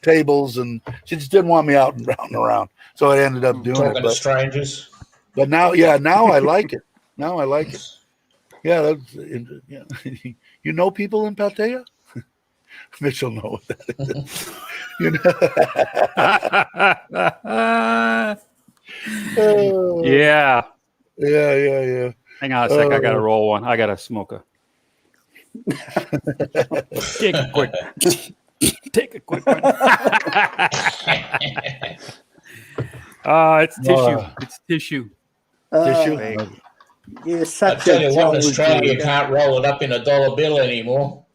[SPEAKER 1] tables, and she just didn't want me out and around. So I ended up doing
[SPEAKER 4] talking to strangers.
[SPEAKER 1] But now I like it. Now I like it. Yeah, you know people in Pattaya? Mitch will know what that is.
[SPEAKER 2] Yeah.
[SPEAKER 1] Yeah.
[SPEAKER 2] Hang on a sec. I got to roll one. I got to smoke a. Take a quick one. It's tissue. It's tissue.
[SPEAKER 1] Tissue.
[SPEAKER 3] You're such
[SPEAKER 4] I tell you what, in Australia, you can't roll it up in $1 bill anymore.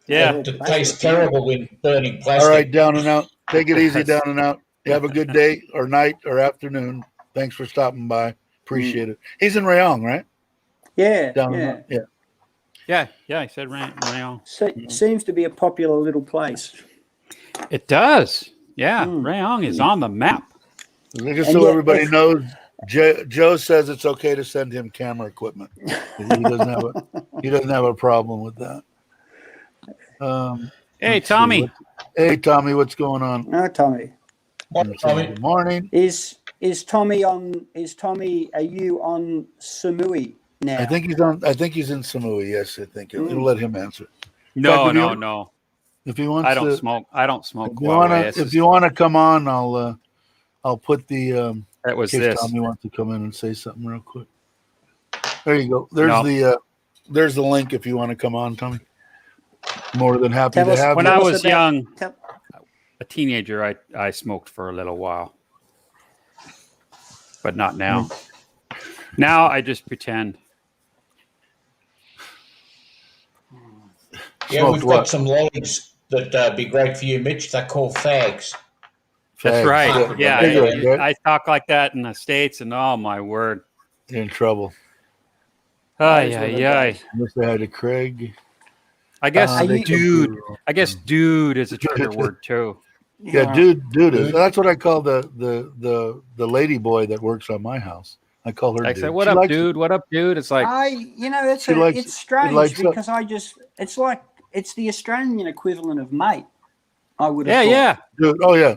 [SPEAKER 2] Yeah.
[SPEAKER 4] It tastes terrible when burning plastic.
[SPEAKER 1] All right, down and out. Take it easy, down and out. You have a good day or night or afternoon. Thanks for stopping by. Appreciate it. He's in Rayong, right?
[SPEAKER 3] Yeah.
[SPEAKER 1] Down and out. Yeah.
[SPEAKER 2] Yeah. I said Rayong.
[SPEAKER 3] Seems to be a popular little place.
[SPEAKER 2] It does. Yeah. Rayong is on the map.
[SPEAKER 1] Just so everybody knows, Joe says it's okay to send him camera equipment. He doesn't have a problem with that.
[SPEAKER 2] Hey, Tommy.
[SPEAKER 1] Hey, Tommy, what's going on?
[SPEAKER 3] No, Tommy.
[SPEAKER 1] Good morning.
[SPEAKER 3] Is Tommy on? Are you on Samui now?
[SPEAKER 1] I think he's in Samui. Yes, I think we'll let him answer.
[SPEAKER 2] No.
[SPEAKER 1] If he wants,
[SPEAKER 2] I don't smoke.
[SPEAKER 1] If you want to come on, I'll put the.
[SPEAKER 2] That was
[SPEAKER 1] this. Tommy wants to come in and say something real quick. There you go. There's the link if you want to come on, Tommy. More than happy to have you.
[SPEAKER 2] When I was young, a teenager, I smoked for a little while, but not now. Now I just pretend.
[SPEAKER 4] Yeah, we've got some lollies that'd be great for you, Mitch. They're called fags.
[SPEAKER 2] That's right. Yeah,
[SPEAKER 1] I
[SPEAKER 2] I talk like that in the States, and oh my word,
[SPEAKER 1] you're in trouble.
[SPEAKER 2] Yeah.
[SPEAKER 1] Let's say hi to Craig.
[SPEAKER 2] I guess dude. I guess dude is a trigger word too.
[SPEAKER 1] Yeah, dude is. That's what I call the lady boy that works on my house. I call her.
[SPEAKER 2] I
[SPEAKER 1] dude.
[SPEAKER 2] say, "What up, dude? What up, dude?" It's like
[SPEAKER 3] it's strange because it's like it's the Australian equivalent of mate. I would have thought.
[SPEAKER 2] Yeah.
[SPEAKER 1] Dude. Oh yeah.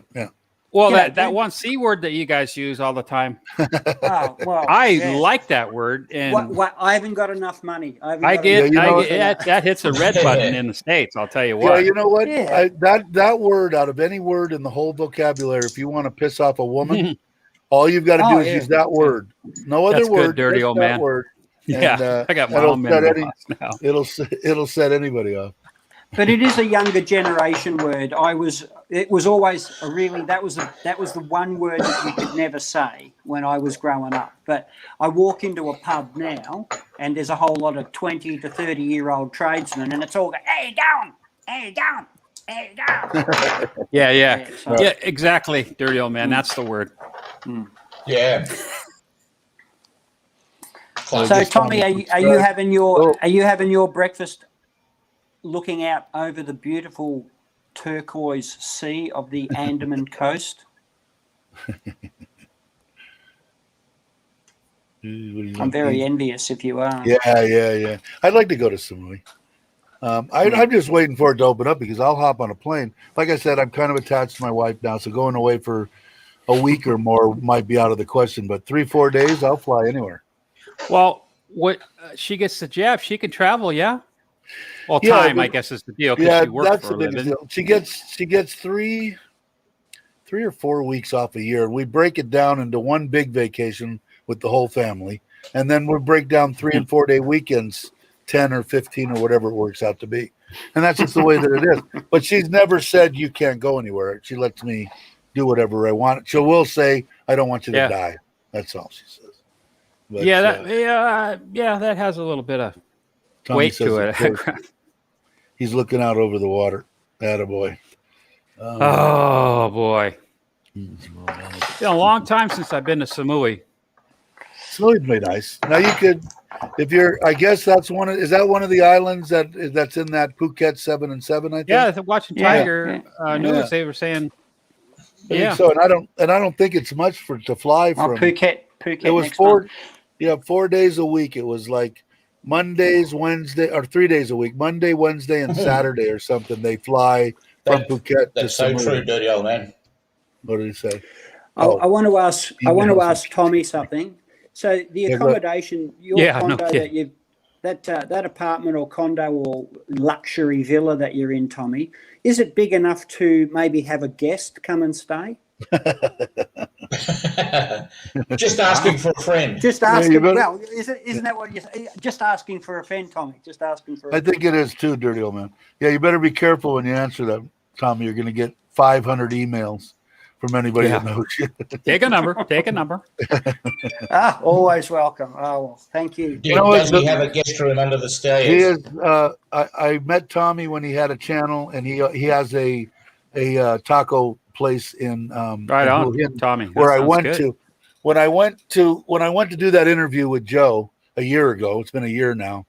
[SPEAKER 2] Well, that one C word that you guys use all the time. I like that word, and
[SPEAKER 3] I haven't got enough money.
[SPEAKER 2] That hits a red button in the States. I'll tell you what.
[SPEAKER 1] Yeah, you know what?
[SPEAKER 3] Yeah.
[SPEAKER 1] That word, out of any word in the whole vocabulary, if you want to piss off a woman, all you've got to do is use that word. No other
[SPEAKER 2] That's
[SPEAKER 1] word.
[SPEAKER 2] Good, dirty old man.
[SPEAKER 1] Word.
[SPEAKER 2] Yeah, I got my own memory now.
[SPEAKER 1] It'll set anybody off.
[SPEAKER 3] But it is a younger generation word. It was always that was the one word that you could never say when I was growing up. But I walk into a pub now and there's a whole lot of 20 to 30-year-old tradesmen, and it's all going, "Hey, down, hey, down, hey, down."
[SPEAKER 2] Yeah, exactly. Dirty old man. That's the word.
[SPEAKER 4] Yeah.
[SPEAKER 3] So Tommy, are you having your breakfast looking out over the beautiful turquoise sea of the Andaman coast? I'm very envious if you are.
[SPEAKER 1] Yeah. I'd like to go to Samui. I'm just waiting for it to open up because I'll hop on a plane. Like I said, I'm kind of attached to my wife now, so going away for a week or more might be out of the question. But 3-4 days, I'll fly anywhere.
[SPEAKER 2] Well, what she gets the jab, she can travel, yeah. Well, time, I guess, is the deal.
[SPEAKER 1] Yeah,
[SPEAKER 2] she works
[SPEAKER 1] that's
[SPEAKER 2] for
[SPEAKER 1] the
[SPEAKER 2] a
[SPEAKER 1] biggest
[SPEAKER 2] living.
[SPEAKER 1] deal. She gets 3 or 4 weeks off a year. We break it down into one big vacation with the whole family, and then we'll break down 3 and 4 day weekends, 10 or 15 or whatever it works out to be. And that's just the way that it is. But she's never said you can't go anywhere. She lets me do whatever I want. She will say, "I don't want you to die." That's all she says. But,
[SPEAKER 2] that has a little bit of
[SPEAKER 1] Tommy
[SPEAKER 2] weight to it.
[SPEAKER 1] He's looking out over the water. Attaboy.
[SPEAKER 2] Oh boy. It's been a long time since I've been to Samui.
[SPEAKER 1] Samui's pretty nice. Now you could, if you're, I guess that's is that one of the islands that's in that Phuket 7 and 7? I think.
[SPEAKER 2] Yeah, watching Tiger news, they were saying.
[SPEAKER 1] I think so, and I don't think it's much to fly from
[SPEAKER 3] Phuket.
[SPEAKER 1] It was 4 days a week. It was like Mondays, Wednesday, or 3 days a week. Monday, Wednesday, and Saturday or something. They fly from Phuket.
[SPEAKER 4] That's so true, dirty old man.
[SPEAKER 1] What did he say?
[SPEAKER 3] I want to ask Tommy something. So the accommodation, condo that apartment or condo or luxury villa that you're in, Tommy, is it big enough to maybe have a guest come and stay?
[SPEAKER 4] Just asking for a friend.
[SPEAKER 3] Just asking. Well, isn't that what you say? Just asking for a friend, Tommy. Just asking for.
[SPEAKER 1] I think it is too, dirty old man. Yeah, you better be careful when you answer that, Tommy. You're going to get 500 emails from anybody that knows you.
[SPEAKER 2] Take a number.
[SPEAKER 3] Always welcome. Oh, well, thank you.
[SPEAKER 4] Does he have a guest room under the stairs?
[SPEAKER 1] He is. I met Tommy when he had a channel, and he has a taco place in
[SPEAKER 2] Tommy.
[SPEAKER 1] Where I went to when I went to do that interview with Joe a year ago. It's been a year now.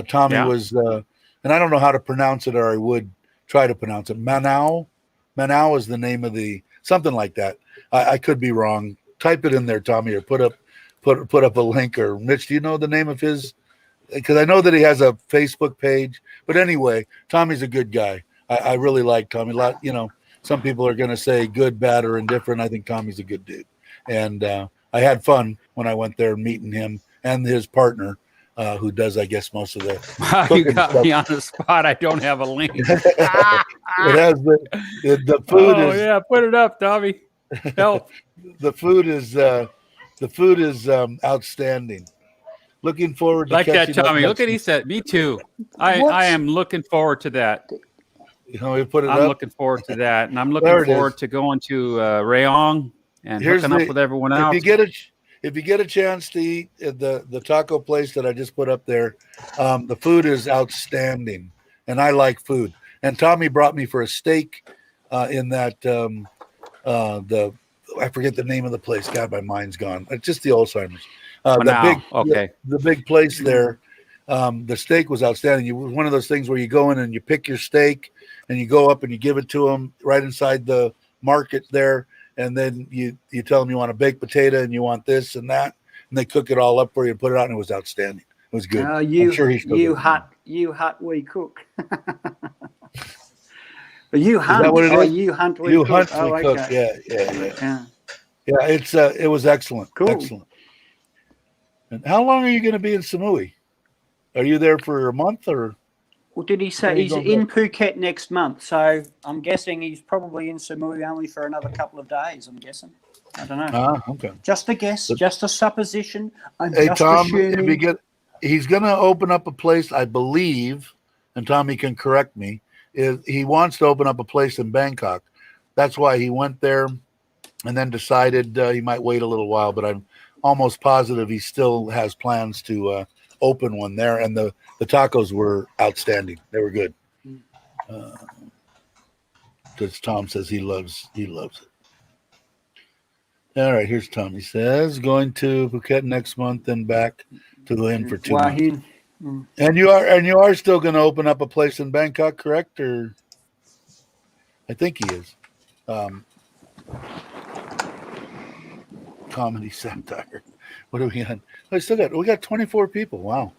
[SPEAKER 1] Tommy was, and I don't know how to pronounce it, or I would try to pronounce it. Manau is the name of the. Something like that. I could be wrong. Type it in there, Tommy, or put up a link. Or Mitch, do you know the name of his? Because I know that he has a Facebook page. But anyway, Tommy's a good guy. I really like Tommy. Some people are going to say good, bad, or indifferent. I think Tommy's a good dude. And I had fun when I went there meeting him and his partner, who does, I guess, most of the.
[SPEAKER 2] You got me on the spot. I don't have a link.
[SPEAKER 1] It has the food.
[SPEAKER 2] Oh yeah, put it up, Tommy. Help.
[SPEAKER 1] The food is outstanding. Looking forward to
[SPEAKER 2] like that, Tommy. Look at he said. Me too. I am looking forward to that.
[SPEAKER 1] We put it.
[SPEAKER 2] I'm looking forward to that, and I'm looking forward to going to Rayong and hooking up with everyone else.
[SPEAKER 1] If you get a chance to eat at the taco place that I just put up there, the food is outstanding. and I like food. And Tommy brought me for a steak in that I forget the name of the place. God, my mind's gone. It's just the Alzheimer's. The big place there. The steak was outstanding. It was one of those things where you go in and you pick your steak, and you go up and you give it to them right inside the market there, and then you tell them you want a baked potato and you want this and that, and they cook it all up for you and put it out, and it was outstanding. It was good.
[SPEAKER 3] You hunt, we cook. You hunt. You hunt, we cook.
[SPEAKER 1] Okay. Yeah. It was excellent.
[SPEAKER 3] Cool.
[SPEAKER 1] Excellent. And how long are you going to be in Samui? Are you there for a month or?
[SPEAKER 3] Well, did he say he's in Phuket next month? So I'm guessing he's probably in Samui only for another couple of days. I'm guessing. I don't know.
[SPEAKER 1] Okay.
[SPEAKER 3] Just a guess, just a supposition.
[SPEAKER 1] Hey, Tom, he's going to open up a place, I believe, and Tommy can correct me. He wants to open up a place in Bangkok. That's why he went there and then decided he might wait a little while, but I'm almost positive he still has plans to open one there. And the tacos were outstanding. They were good. Because Tom says he loves it. All right, here's Tom. He says, going to Phuket next month and back to the inn for 2 months. And you are still going to open up a place in Bangkok, correct? Or I think he is. Comedy satire. What do we got? We got 24 people. Wow,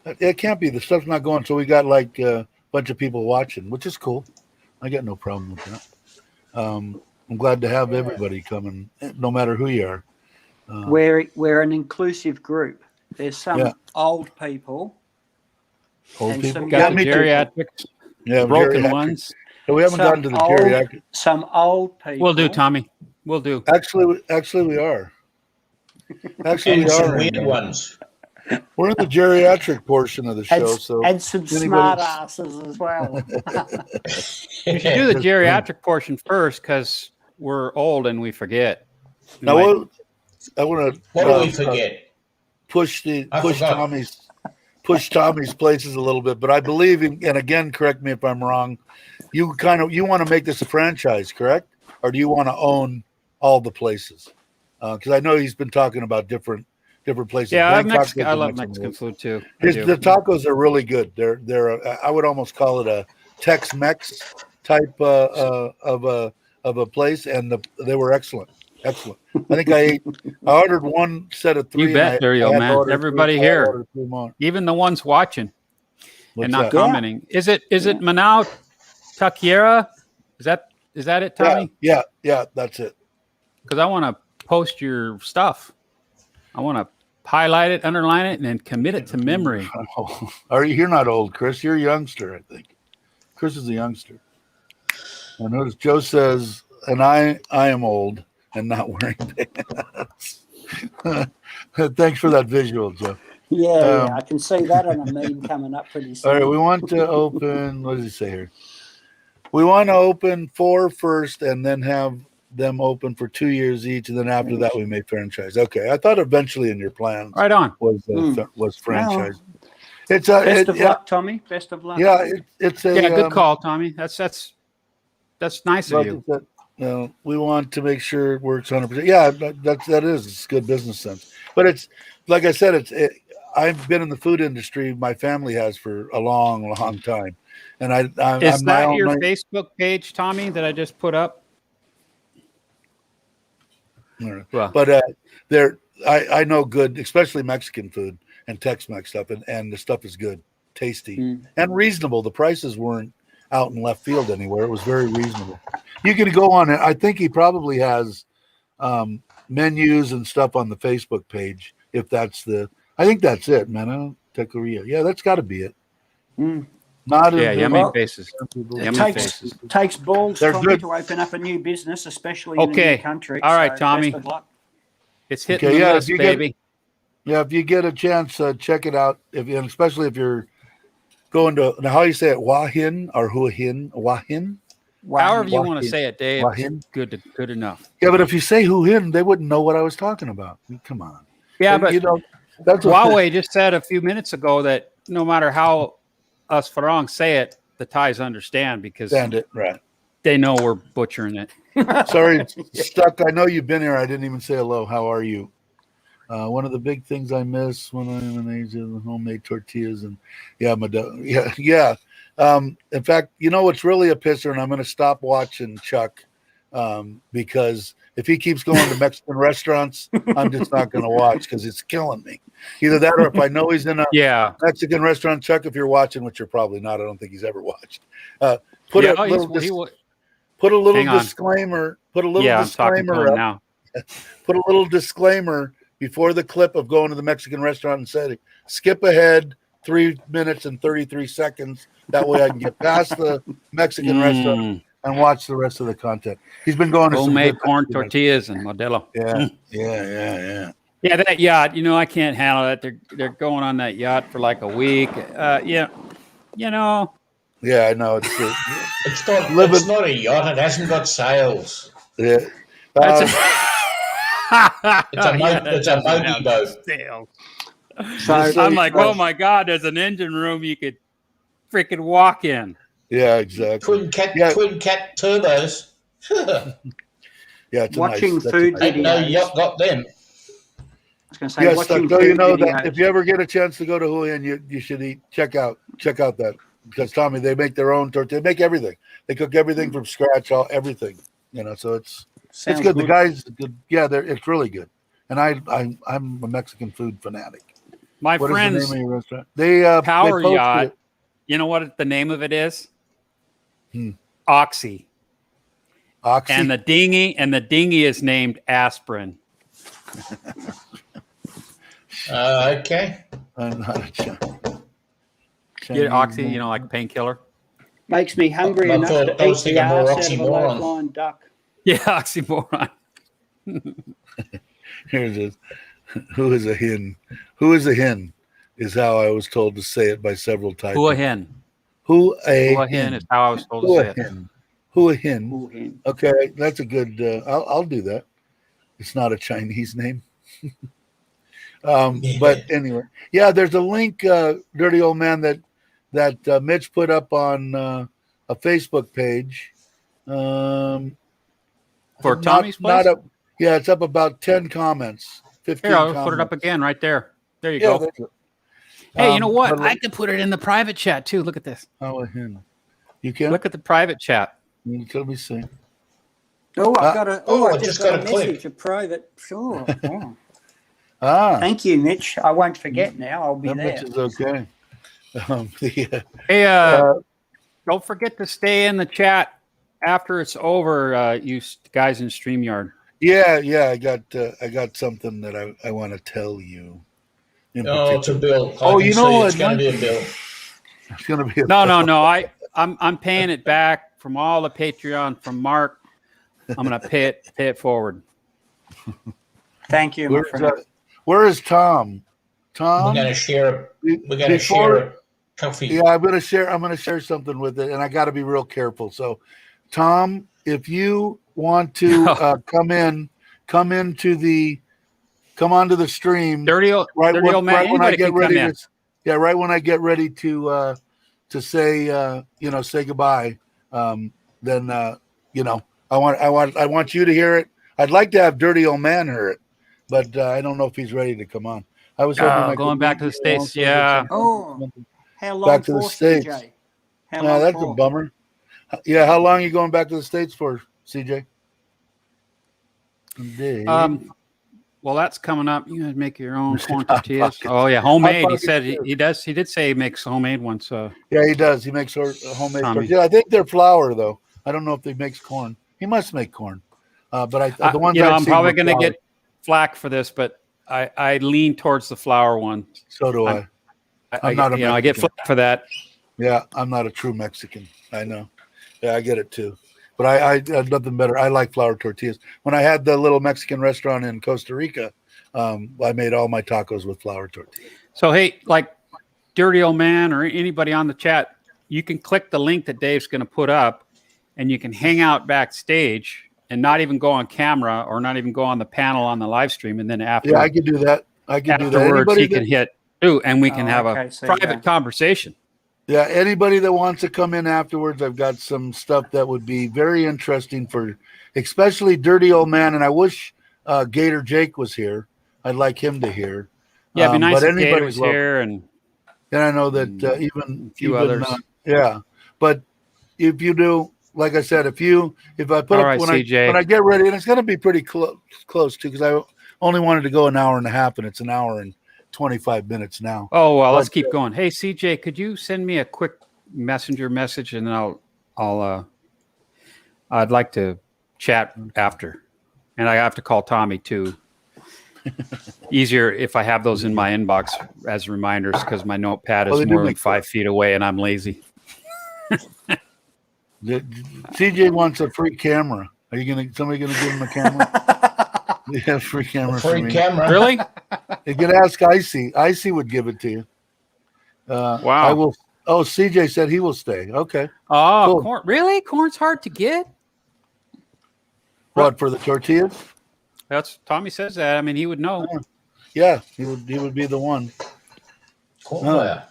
[SPEAKER 1] it can't be the stuff's not going. So we got like a bunch of people watching, which is cool. I got no problem with that. I'm glad to have everybody coming, no matter who you are.
[SPEAKER 3] We're an inclusive group. There's some old people.
[SPEAKER 1] Old people?
[SPEAKER 2] Got the geriatrics, broken ones.
[SPEAKER 1] So we haven't gotten to the geriatric.
[SPEAKER 3] Some old people.
[SPEAKER 2] We'll do, Tommy. We'll do.
[SPEAKER 1] Actually, we are. Actually, we are.
[SPEAKER 4] Weird ones.
[SPEAKER 1] We're in the geriatric portion of the show.
[SPEAKER 3] And some smart asses as well.
[SPEAKER 2] You should do the geriatric portion first because we're old and we forget.
[SPEAKER 1] I want to.
[SPEAKER 4] What do we forget?
[SPEAKER 1] Push Tommy's places a little bit, but I believe, and again, correct me if I'm wrong. You want to make this a franchise, correct? Or do you want to own all the places? Because I know he's been talking about different places.
[SPEAKER 2] Yeah, I love Mexican food too.
[SPEAKER 1] The tacos are really good. They're I would almost call it a Tex-Mex type of a place, and they were excellent. Excellent. I think I ordered one set of 3.
[SPEAKER 2] You bet, there you go, man. Everybody here, even the ones watching and not commenting. Is it Manao Taquiera? Is that it, Tommy?
[SPEAKER 1] Yeah, that's it.
[SPEAKER 2] Because I want to post your stuff. I want to highlight it, underline it, and then commit it to memory.
[SPEAKER 1] You're not old, Chris. You're a youngster, I think. Chris is a youngster. I notice Joe says, and I am old and not wearing pants. Thanks for that visual, Joe.
[SPEAKER 3] Yeah, I can see that on a meme coming up pretty soon.
[SPEAKER 1] All right, we want to open, what does it say here? We want to open 4 first and then have them open for 2 years each, and then after that we may franchise. Okay, I thought eventually in your plans
[SPEAKER 2] right on
[SPEAKER 1] was franchise. It's
[SPEAKER 3] best of luck, Tommy. Best of luck.
[SPEAKER 1] Yeah, it's a
[SPEAKER 2] good call, Tommy. That's nice of you.
[SPEAKER 1] We want to make sure it works 100%. Yeah, it's good business sense. But it's like I said, I've been in the food industry. My family has for a long, long time, and
[SPEAKER 2] is that your Facebook page, Tommy, that I just put up?
[SPEAKER 1] Well, but I know good, especially Mexican food and Tex-Mex stuff, and the stuff is good, tasty, and reasonable. The prices weren't out in left field anywhere. It was very reasonable. You can go on it. I think he probably has menus and stuff on the Facebook page. If that's I think that's it, man. Taqueria. Yeah, that's got to be it. Not
[SPEAKER 2] yummy faces.
[SPEAKER 3] It takes balls to open up a new business, especially in a new country.
[SPEAKER 2] All right, Tommy. It's hitting the list, baby.
[SPEAKER 1] If you get a chance, check it out. And especially if you're going to, now how you say it, Wahin or Huahin? Wahin?
[SPEAKER 2] However you want to say it, Dave.
[SPEAKER 1] Wahin?
[SPEAKER 2] Good enough.
[SPEAKER 1] Yeah, but if you say Huhin, they wouldn't know what I was talking about. Come on.
[SPEAKER 2] Yeah, but that's Huawei just said a few minutes ago that no matter how us Farang say it, the Thais understand because
[SPEAKER 1] right.
[SPEAKER 2] they know we're butchering it.
[SPEAKER 1] Sorry, Stuck. I know you've been here. I didn't even say hello. How are you? One of the big things I miss when I'm in Asia, the homemade tortillas and yeah. In fact, you know what's really a pisser, and I'm going to stop watching Chuck because if he keeps going to Mexican restaurants, I'm just not going to watch because it's killing me. Either that or if I know he's in a Mexican restaurant, Chuck, if you're watching, which you're probably not, I don't think he's ever watched. Put a little disclaimer. Put a little disclaimer up. Put a little disclaimer before the clip of going to the Mexican restaurant and said, skip ahead 3 minutes and 33 seconds. That way I can get past the Mexican restaurant and watch the rest of the content. He's been going to
[SPEAKER 2] homemade corn tortillas and Modelo.
[SPEAKER 1] Yeah.
[SPEAKER 2] Yeah, that yacht, you know, I can't handle that. They're going on that yacht for like a week. Yeah, you know.
[SPEAKER 1] Yeah, I know.
[SPEAKER 4] It's not a yacht. It hasn't got sails.
[SPEAKER 1] Yeah.
[SPEAKER 4] It's a motorboat.
[SPEAKER 2] So I'm like, oh my God, there's an engine room you could freaking walk in.
[SPEAKER 1] Yeah, exactly.
[SPEAKER 4] Twin cat turbos.
[SPEAKER 1] Yeah,
[SPEAKER 3] watching food videos.
[SPEAKER 4] No yacht got them.
[SPEAKER 3] I was going to say, watching
[SPEAKER 1] food you know
[SPEAKER 3] videos.
[SPEAKER 1] that if you ever get a chance to go to Hualien, you should check out that because Tommy, they make their own tortilla. They make everything. They cook everything from scratch, everything. You know, so it's good. The guys, good. Yeah, it's really good. And I'm a Mexican food fanatic.
[SPEAKER 2] My
[SPEAKER 1] what
[SPEAKER 2] friends,
[SPEAKER 1] is the name of your restaurant?
[SPEAKER 2] Power Yacht. It. You know what the name of it is? Oxy.
[SPEAKER 1] Oxy.
[SPEAKER 2] And the dinghy is named Aspirin.
[SPEAKER 4] Okay.
[SPEAKER 1] I'm not a
[SPEAKER 2] Get Oxy, you know, like painkiller.
[SPEAKER 3] Makes me hungry enough to eat the arse out of a low-flying duck.
[SPEAKER 2] Yeah, oxymoron.
[SPEAKER 1] Here's it. Who is a hen? Who is a hen? Is how I was told to say it by several times.
[SPEAKER 2] Who a hen?
[SPEAKER 1] Who a
[SPEAKER 2] hen is how I was told to say it.
[SPEAKER 1] Who a hen? Okay, that's a good. I'll do that. It's not a Chinese name. But anyway, yeah. There's a link, dirty old man, that Mitch put up on a Facebook page.
[SPEAKER 2] For Tommy's place?
[SPEAKER 1] Yeah, it's up about 10 comments. 15
[SPEAKER 2] Here, I'll
[SPEAKER 1] comments.
[SPEAKER 2] put it up again right there. There you go. Hey, you know what? I could put it in the private chat too. Look at this.
[SPEAKER 1] Oh, you can
[SPEAKER 2] look at the private chat.
[SPEAKER 1] Let me see.
[SPEAKER 3] Oh, I just got a
[SPEAKER 4] message,
[SPEAKER 3] click. A private. Sure. Oh. Thank you, Mitch. I won't forget now. I'll be there.
[SPEAKER 1] Mitch is okay.
[SPEAKER 2] Hey, don't forget to stay in the chat after it's over, you guys in StreamYard.
[SPEAKER 1] Yeah. I got something that I want to tell you.
[SPEAKER 4] It's a bill.
[SPEAKER 1] You know what?
[SPEAKER 4] It's going to be a bill.
[SPEAKER 1] It's going to be a
[SPEAKER 2] no.
[SPEAKER 1] bill.
[SPEAKER 2] I'm paying it back from all the Patreon from Mark. I'm going to pay it forward.
[SPEAKER 3] Thank you, my friend.
[SPEAKER 1] Where is Tom? Tom,
[SPEAKER 4] we're going to share. We're going to share coffee.
[SPEAKER 1] Yeah, I'm going to share something with it, and I got to be real careful. So, Tom, if you want to come onto the stream,
[SPEAKER 2] dirty old man,
[SPEAKER 1] right when I get ready. Right when I get ready to say say goodbye. Then I want you to hear it. I'd like to have dirty old man hear it, but I don't know if he's ready to come on. I was hoping
[SPEAKER 2] going back to the States. Yeah.
[SPEAKER 3] Oh, how long
[SPEAKER 1] back to the States?
[SPEAKER 3] CJ?
[SPEAKER 1] That's a bummer. Yeah, how long are you going back to the States for, CJ?
[SPEAKER 2] Well, that's coming up. You guys make your own corn tortillas. Oh yeah, homemade. He said he does. He did say he makes homemade ones. Yeah,
[SPEAKER 1] he does. He makes homemade tortillas. I think they're flour though. I don't know if he makes corn. He must make corn. But the ones
[SPEAKER 2] I'm probably going to get flack for this, but I lean towards the flour one.
[SPEAKER 1] So do I.
[SPEAKER 2] I'm not I get flack for that.
[SPEAKER 1] Yeah, I'm not a true Mexican. I know. Yeah, I get it too. But I have nothing better. I like flour tortillas. When I had the little Mexican restaurant in Costa Rica, I made all my tacos with flour tortillas.
[SPEAKER 2] So, hey, like Dirty Old Man or anybody on the chat, you can click the link that Dave's going to put up, and you can hang out backstage and not even go on camera or not even go on the panel on the live stream. And then after,
[SPEAKER 1] I can do that. I can do that.
[SPEAKER 2] Afterwards, he can hit, and we can have a private conversation.
[SPEAKER 1] Yeah, anybody that wants to come in afterwards, I've got some stuff that would be very interesting for, especially Dirty Old Man. And I wish Gator Jake was here. I'd like him to hear.
[SPEAKER 2] Yeah, it'd be nice if Gator
[SPEAKER 1] anybody's
[SPEAKER 2] was
[SPEAKER 1] welcome.
[SPEAKER 2] here, and
[SPEAKER 1] I know that even
[SPEAKER 2] a few others.
[SPEAKER 1] Yeah, but if you do, like I said, if I put
[SPEAKER 2] All
[SPEAKER 1] up
[SPEAKER 2] right,
[SPEAKER 1] when
[SPEAKER 2] CJ.
[SPEAKER 1] I get ready, and it's going to be pretty close too, because I only wanted to go an hour and a half, and it's an hour and 25 minutes now.
[SPEAKER 2] Oh well, let's keep going. Hey, CJ, could you send me a quick messenger message, and then I'd like to chat after, and I have to call Tommy too. Easier if I have those in my inbox as reminders, because my notepad is more than 5 feet away, and I'm lazy.
[SPEAKER 1] CJ wants a free camera. Are you somebody gonna give him a camera? Yeah, free camera.
[SPEAKER 4] Free camera.
[SPEAKER 2] Really?
[SPEAKER 1] You can ask Icy. Icy would give it to you.
[SPEAKER 2] Wow.
[SPEAKER 1] I will. Oh, CJ said he will stay. Okay.
[SPEAKER 2] Oh,
[SPEAKER 1] Cool.
[SPEAKER 2] corn. Really? Corn's hard to get?
[SPEAKER 1] What, for the tortillas?
[SPEAKER 2] That's Tommy says that. I mean, he would know.
[SPEAKER 1] Yeah, he would be the one.
[SPEAKER 4] Cool.
[SPEAKER 1] Yeah,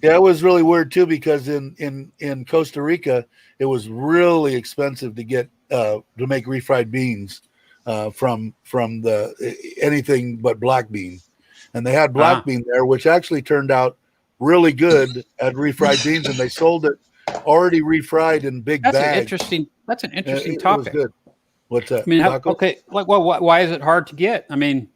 [SPEAKER 1] it was really weird too, because in Costa Rica it was really expensive to get to make refried beans from the anything but black bean, and they had black bean there, which actually turned out really good at refried beans, and they sold it already refried in big bags.
[SPEAKER 2] That's an interesting
[SPEAKER 1] It
[SPEAKER 2] topic.
[SPEAKER 1] was good. What's that?
[SPEAKER 2] I mean, okay, like, well, why is it hard to get? I mean,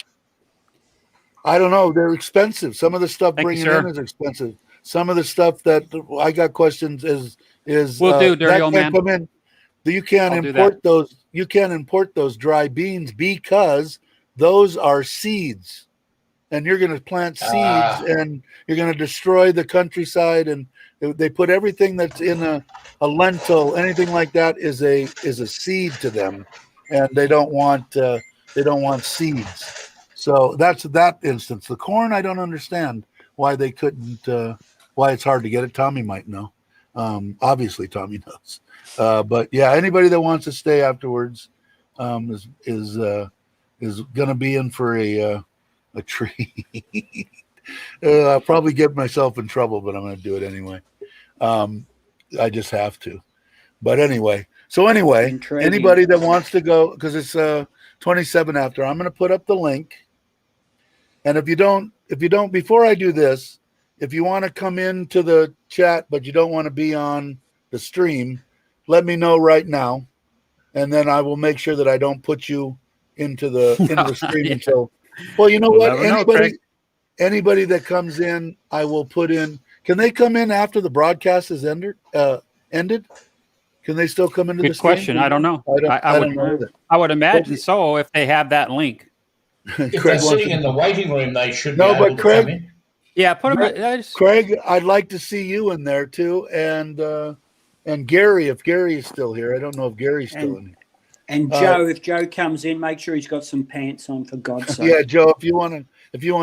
[SPEAKER 1] I don't know. They're expensive. Some of the stuff bringing in is expensive. Some of the stuff that I got questions is
[SPEAKER 2] we'll do, Dirty Old Man.
[SPEAKER 1] Come in. You can't import those. You can't import those dry beans because those are seeds, and you're going to plant seeds and you're going to destroy the countryside. And they put everything that's in a lentil, anything like that, is a seed to them, and they don't want seeds. So that's that instance. The corn, I don't understand why they couldn't. Why it's hard to get it. Tommy might know. Obviously, Tommy knows. But yeah, anybody that wants to stay afterwards is going to be in for a treat. I'll probably get myself in trouble, but I'm going to do it anyway. I just have to. But anyway, anybody that wants to go, because it's 27 after, I'm going to put up the link. And if you don't, before I do this, if you want to come into the chat, but you don't want to be on the stream, let me know right now. And then I will make sure that I don't put you into the stream until, well, you know what? Anybody that comes in, I will put in. Can they come in after the broadcast is ended? Can they still come into the stream?
[SPEAKER 2] Good question. I don't know.
[SPEAKER 1] I don't know either.
[SPEAKER 2] I would imagine so if they have that link.
[SPEAKER 4] If they're sitting in the waiting room, they should be able to
[SPEAKER 1] Craig,
[SPEAKER 4] come in.
[SPEAKER 2] Yeah, put them.
[SPEAKER 1] Craig, I'd like to see you in there too, and Gary, if Gary is still here. I don't know if Gary's still in here.
[SPEAKER 3] And Joe, if Joe comes in, make sure he's got some pants on, for God's sake.
[SPEAKER 1] Yeah, Joe, if you want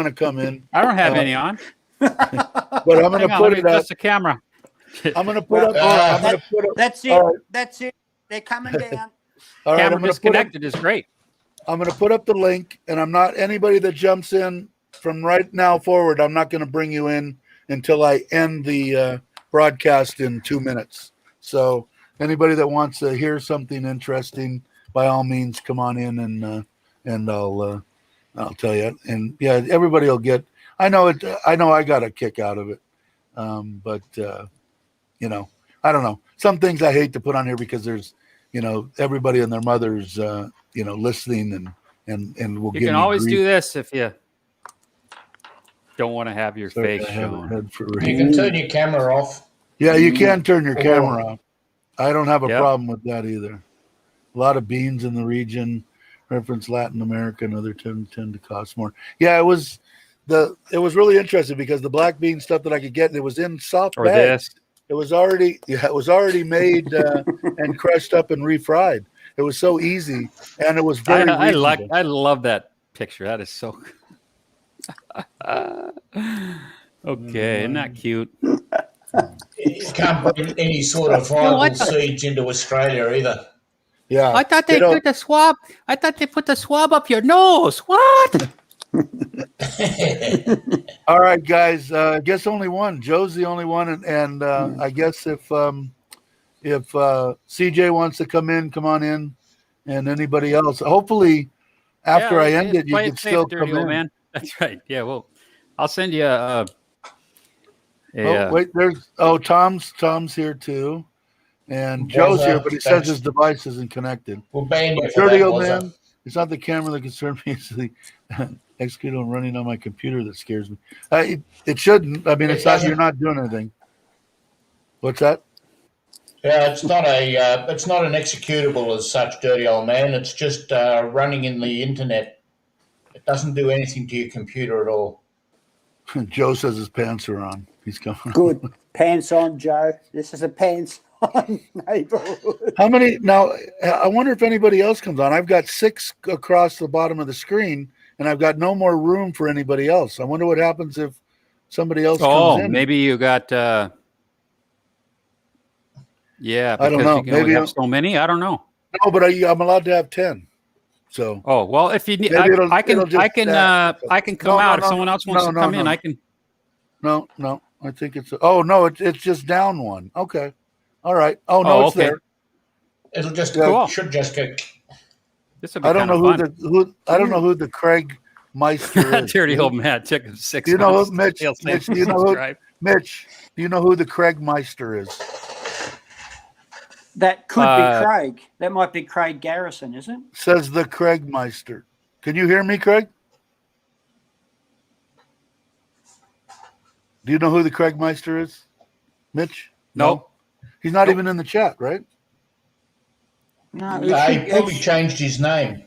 [SPEAKER 1] to come in.
[SPEAKER 2] I don't have any on.
[SPEAKER 1] But I'm going to put it up.
[SPEAKER 2] Just a camera.
[SPEAKER 1] I'm going to put up.
[SPEAKER 3] That's it.
[SPEAKER 1] Right.
[SPEAKER 3] That's it. They're coming down.
[SPEAKER 1] All right,
[SPEAKER 2] Camera disconnected is great.
[SPEAKER 1] I'm going to put up the link, and I'm not anybody that jumps in from right now forward. I'm not going to bring you in until I end the broadcast in 2 minutes. So anybody that wants to hear something interesting, by all means, come on in, and I'll tell you. And yeah, everybody will get. I know it. I know I got a kick out of it, but you know, I don't know. Some things I hate to put on here because there's, you know, everybody and their mothers, you know, listening and will.
[SPEAKER 2] You can always do this if you don't want to have your face shown.
[SPEAKER 4] You can turn your camera off.
[SPEAKER 1] Yeah, you can turn your camera off. I don't have a problem with that either. A lot of beans in the region, reference Latin America, and other tend to cost more. Yeah, it was really interesting because the black bean stuff that I could get, it was in soft bags. It was already made and crushed up and refried. It was so easy, and it was very.
[SPEAKER 2] I love that picture. That is so. Okay, isn't that cute?
[SPEAKER 4] You can't bring any sort of viable seeds into Australia either.
[SPEAKER 1] Yeah,
[SPEAKER 2] I thought they put the swab. I thought they put the swab up your nose. What?
[SPEAKER 1] All right, guys. I guess only one. Joe's the only one, and I guess if CJ wants to come on in, and anybody else, hopefully after I end it, you can still come in.
[SPEAKER 2] Man. That's right. Yeah. Well, I'll send you
[SPEAKER 1] wait. Tom's here too, and Joe's here, but he says his device isn't connected.
[SPEAKER 4] We'll ban you for
[SPEAKER 1] Dirty
[SPEAKER 4] that,
[SPEAKER 1] old
[SPEAKER 4] was
[SPEAKER 1] man. It's not the camera that concerns me. It's the executable running on my computer that scares me. It shouldn't. I mean, it's not. You're not doing anything. What's that?
[SPEAKER 4] Yeah, it's not an executable as such, dirty old man. It's just running in the internet. It doesn't do anything to your computer at all.
[SPEAKER 1] Joe says his pants are on. He's coming.
[SPEAKER 3] Good. Pants on, Joe. This is a pants on neighborhood.
[SPEAKER 1] How many? Now, I wonder if anybody else comes on. I've got 6 across the bottom of the screen, and I've got no more room for anybody else. I wonder what happens if somebody else comes in.
[SPEAKER 2] Maybe you got... yeah,
[SPEAKER 1] I don't know.
[SPEAKER 2] Maybe have so many. I don't know.
[SPEAKER 1] No, but I'm allowed to have 10. So.
[SPEAKER 2] Oh well, if you need, I can come out. If someone else wants to come in, I can.
[SPEAKER 1] No, I think it's. Oh no, it's just down one. Okay, all right. Oh no, it's there.
[SPEAKER 4] It'll just should just go.
[SPEAKER 1] I don't know who I don't know who the Craig Meister is.
[SPEAKER 2] Dirty old man. Took him 6
[SPEAKER 1] you know
[SPEAKER 2] months.
[SPEAKER 1] who, Mitch? Mitch, do you know who? Mitch, do you know who the Craig Meister is?
[SPEAKER 3] That could be Craig. That might be Craig Garrison, isn't it?
[SPEAKER 1] Says the Craig Meister. Can you hear me, Craig? Do you know who the Craig Meister is, Mitch?
[SPEAKER 2] No.
[SPEAKER 1] He's not even in the chat, right?
[SPEAKER 3] No,
[SPEAKER 4] he probably changed his name.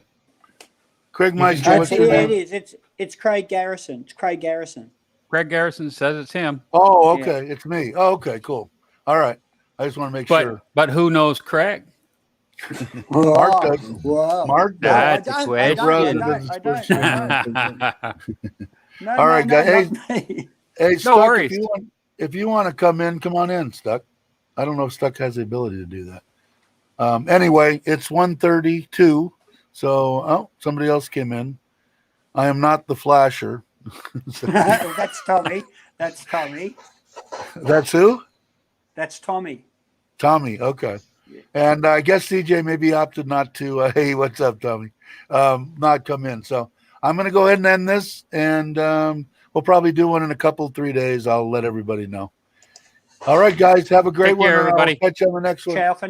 [SPEAKER 1] Craig Meister. What's your name?
[SPEAKER 3] It is. It's Craig Garrison. It's Craig Garrison.
[SPEAKER 2] Craig Garrison says it's him.
[SPEAKER 1] Oh, okay. Yeah. It's me. Oh, okay, cool. All right. I just want to make sure.
[SPEAKER 2] But who knows Craig?
[SPEAKER 1] Mark does.
[SPEAKER 3] Whoa.
[SPEAKER 1] Mark does.
[SPEAKER 2] That's a question.
[SPEAKER 1] All right, guys. Hey, Stuck,
[SPEAKER 2] no worries.
[SPEAKER 1] If you want to come on in, Stuck. I don't know if Stuck has the ability to do that. Anyway, it's 1:32. So, somebody else came in. I am not the flasher.
[SPEAKER 3] That's Tommy. That's Tommy.
[SPEAKER 1] That's who?
[SPEAKER 3] That's Tommy.
[SPEAKER 1] Tommy, okay. And I guess CJ maybe opted not to, hey, what's up, Tommy? Not come in. So I'm going to go ahead and end this, and we'll probably do one in a couple, 3 days. I'll let everybody know. All right, guys, have a great one.
[SPEAKER 2] Take care, everybody.
[SPEAKER 1] I'll catch you on the next one.
[SPEAKER 3] Ciao for now.